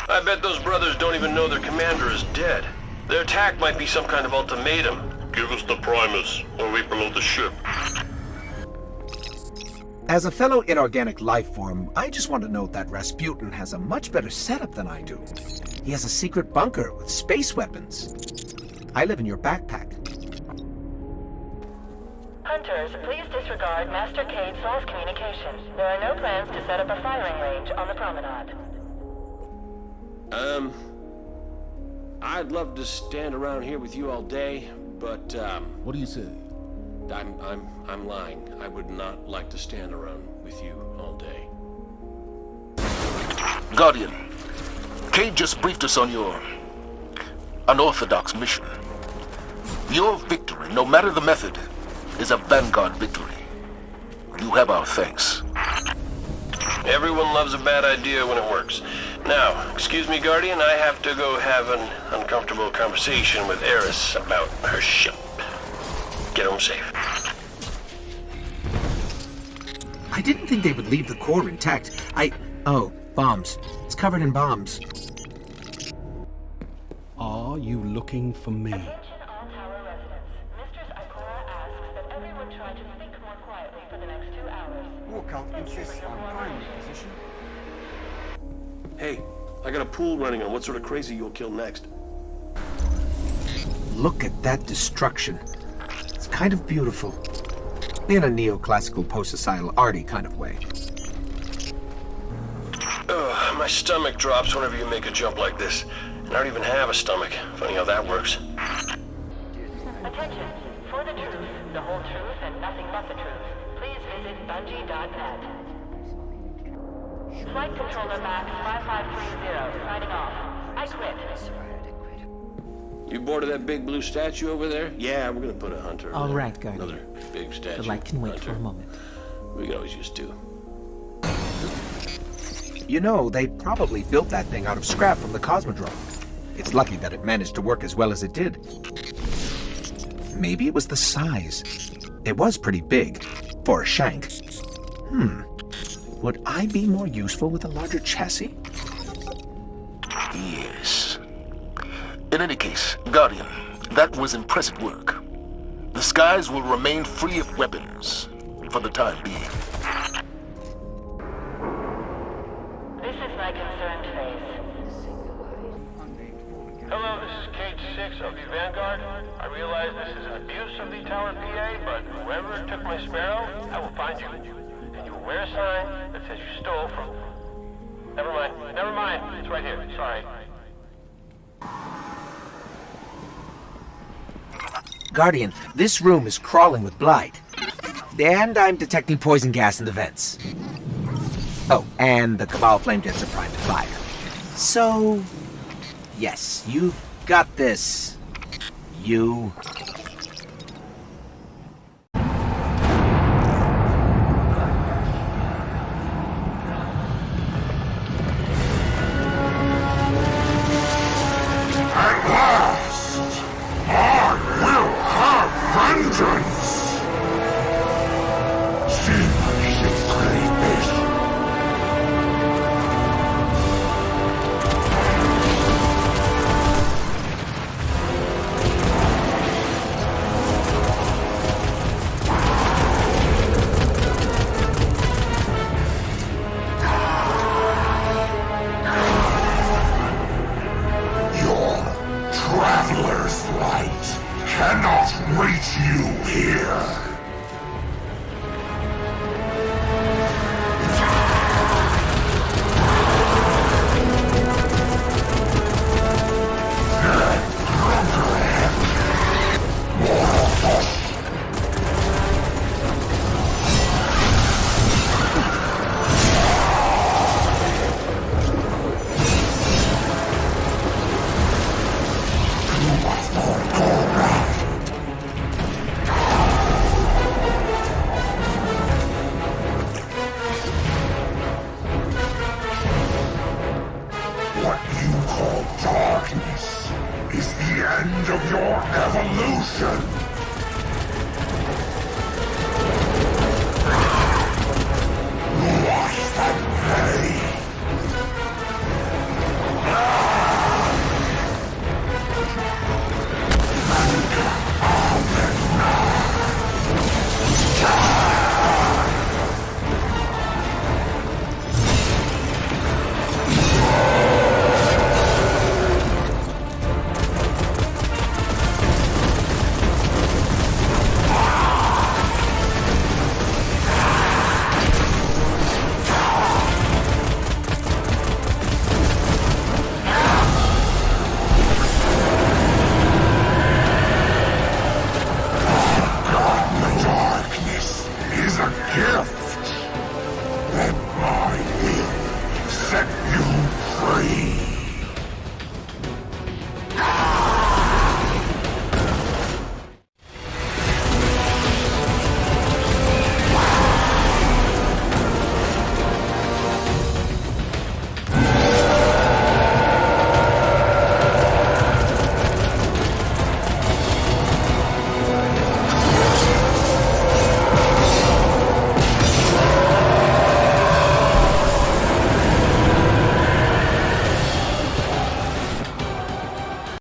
Speaker 2: I bet those brothers don't even know their commander is dead. Their attack might be some kind of ultimatum. Give us the Primus, or we blow the ship.
Speaker 9: As a fellow inorganic life form, I just want to note that Rasputin has a much better setup than I do. He has a secret bunker with space weapons. I live in your backpack.
Speaker 25: Hunters, please disregard Master Cade's false communication. There are no plans to set up a firing range on the promenade.
Speaker 2: I'd love to stand around here with you all day, but,
Speaker 13: What do you say?
Speaker 2: I'm lying. I would not like to stand around with you all day.
Speaker 5: Guardian, Cade just briefed us on your unorthodox mission. Your victory, no matter the method, is a Vanguard victory. You have our thanks.
Speaker 2: Everyone loves a bad idea when it works. Now, excuse me, Guardian, I have to go have an uncomfortable conversation with Eris about her ship. Get home safe.
Speaker 9: I didn't think they would leave the core intact. Oh, bombs. It's covered in bombs.
Speaker 1: Are you looking for me?
Speaker 25: Attention all tower residents. Mistress Ikora asks that everyone try to think more quietly for the next 2 hours.
Speaker 16: Walkout insists on primary position.
Speaker 2: Hey, I got a pool running on what sort of crazy you'll kill next.
Speaker 9: Look at that destruction. It's kind of beautiful. In a neoclassical post-societal arty kind of way.
Speaker 2: Ugh, my stomach drops whenever you make a jump like this. And I don't even have a stomach. Funny how that works.
Speaker 25: Attention. For the truth, the whole truth, and nothing but the truth, please visit Bungie.net. Flight Controller Max 5530, signing off. I quit.
Speaker 2: You bored of that big blue statue over there? Yeah, we're gonna put a hunter.
Speaker 8: All
Speaker 2: there.
Speaker 8: right, Guardian.
Speaker 2: Another big statue.
Speaker 8: The light can wait
Speaker 2: hunter.
Speaker 8: for a moment.
Speaker 2: We can always use two.
Speaker 9: You know, they probably built that thing out of scrap from the Cosmodrome. It's lucky that it managed to work as well as it did. Maybe it was the size. It was pretty big. For a shank. Would I be more useful with a larger chassis?
Speaker 5: Yes. In any case, Guardian, that was impressive work. The skies will remain free of weapons for the time being.
Speaker 25: This is my concerned phase.
Speaker 4: Hello, this is Cade 6 of the Vanguard. I realize this is an abuse of the Tower PA, but whoever took my Sparrow, I will find you. And you will wear a sign that says you stole from... Never mind. It's right here. Sorry.
Speaker 9: Guardian, this room is crawling with blight. And I'm detecting poison gas in the vents. Oh, and the Cabal flame jets are primed to fire. So... yes, you've got this. You...
Speaker 6: Die!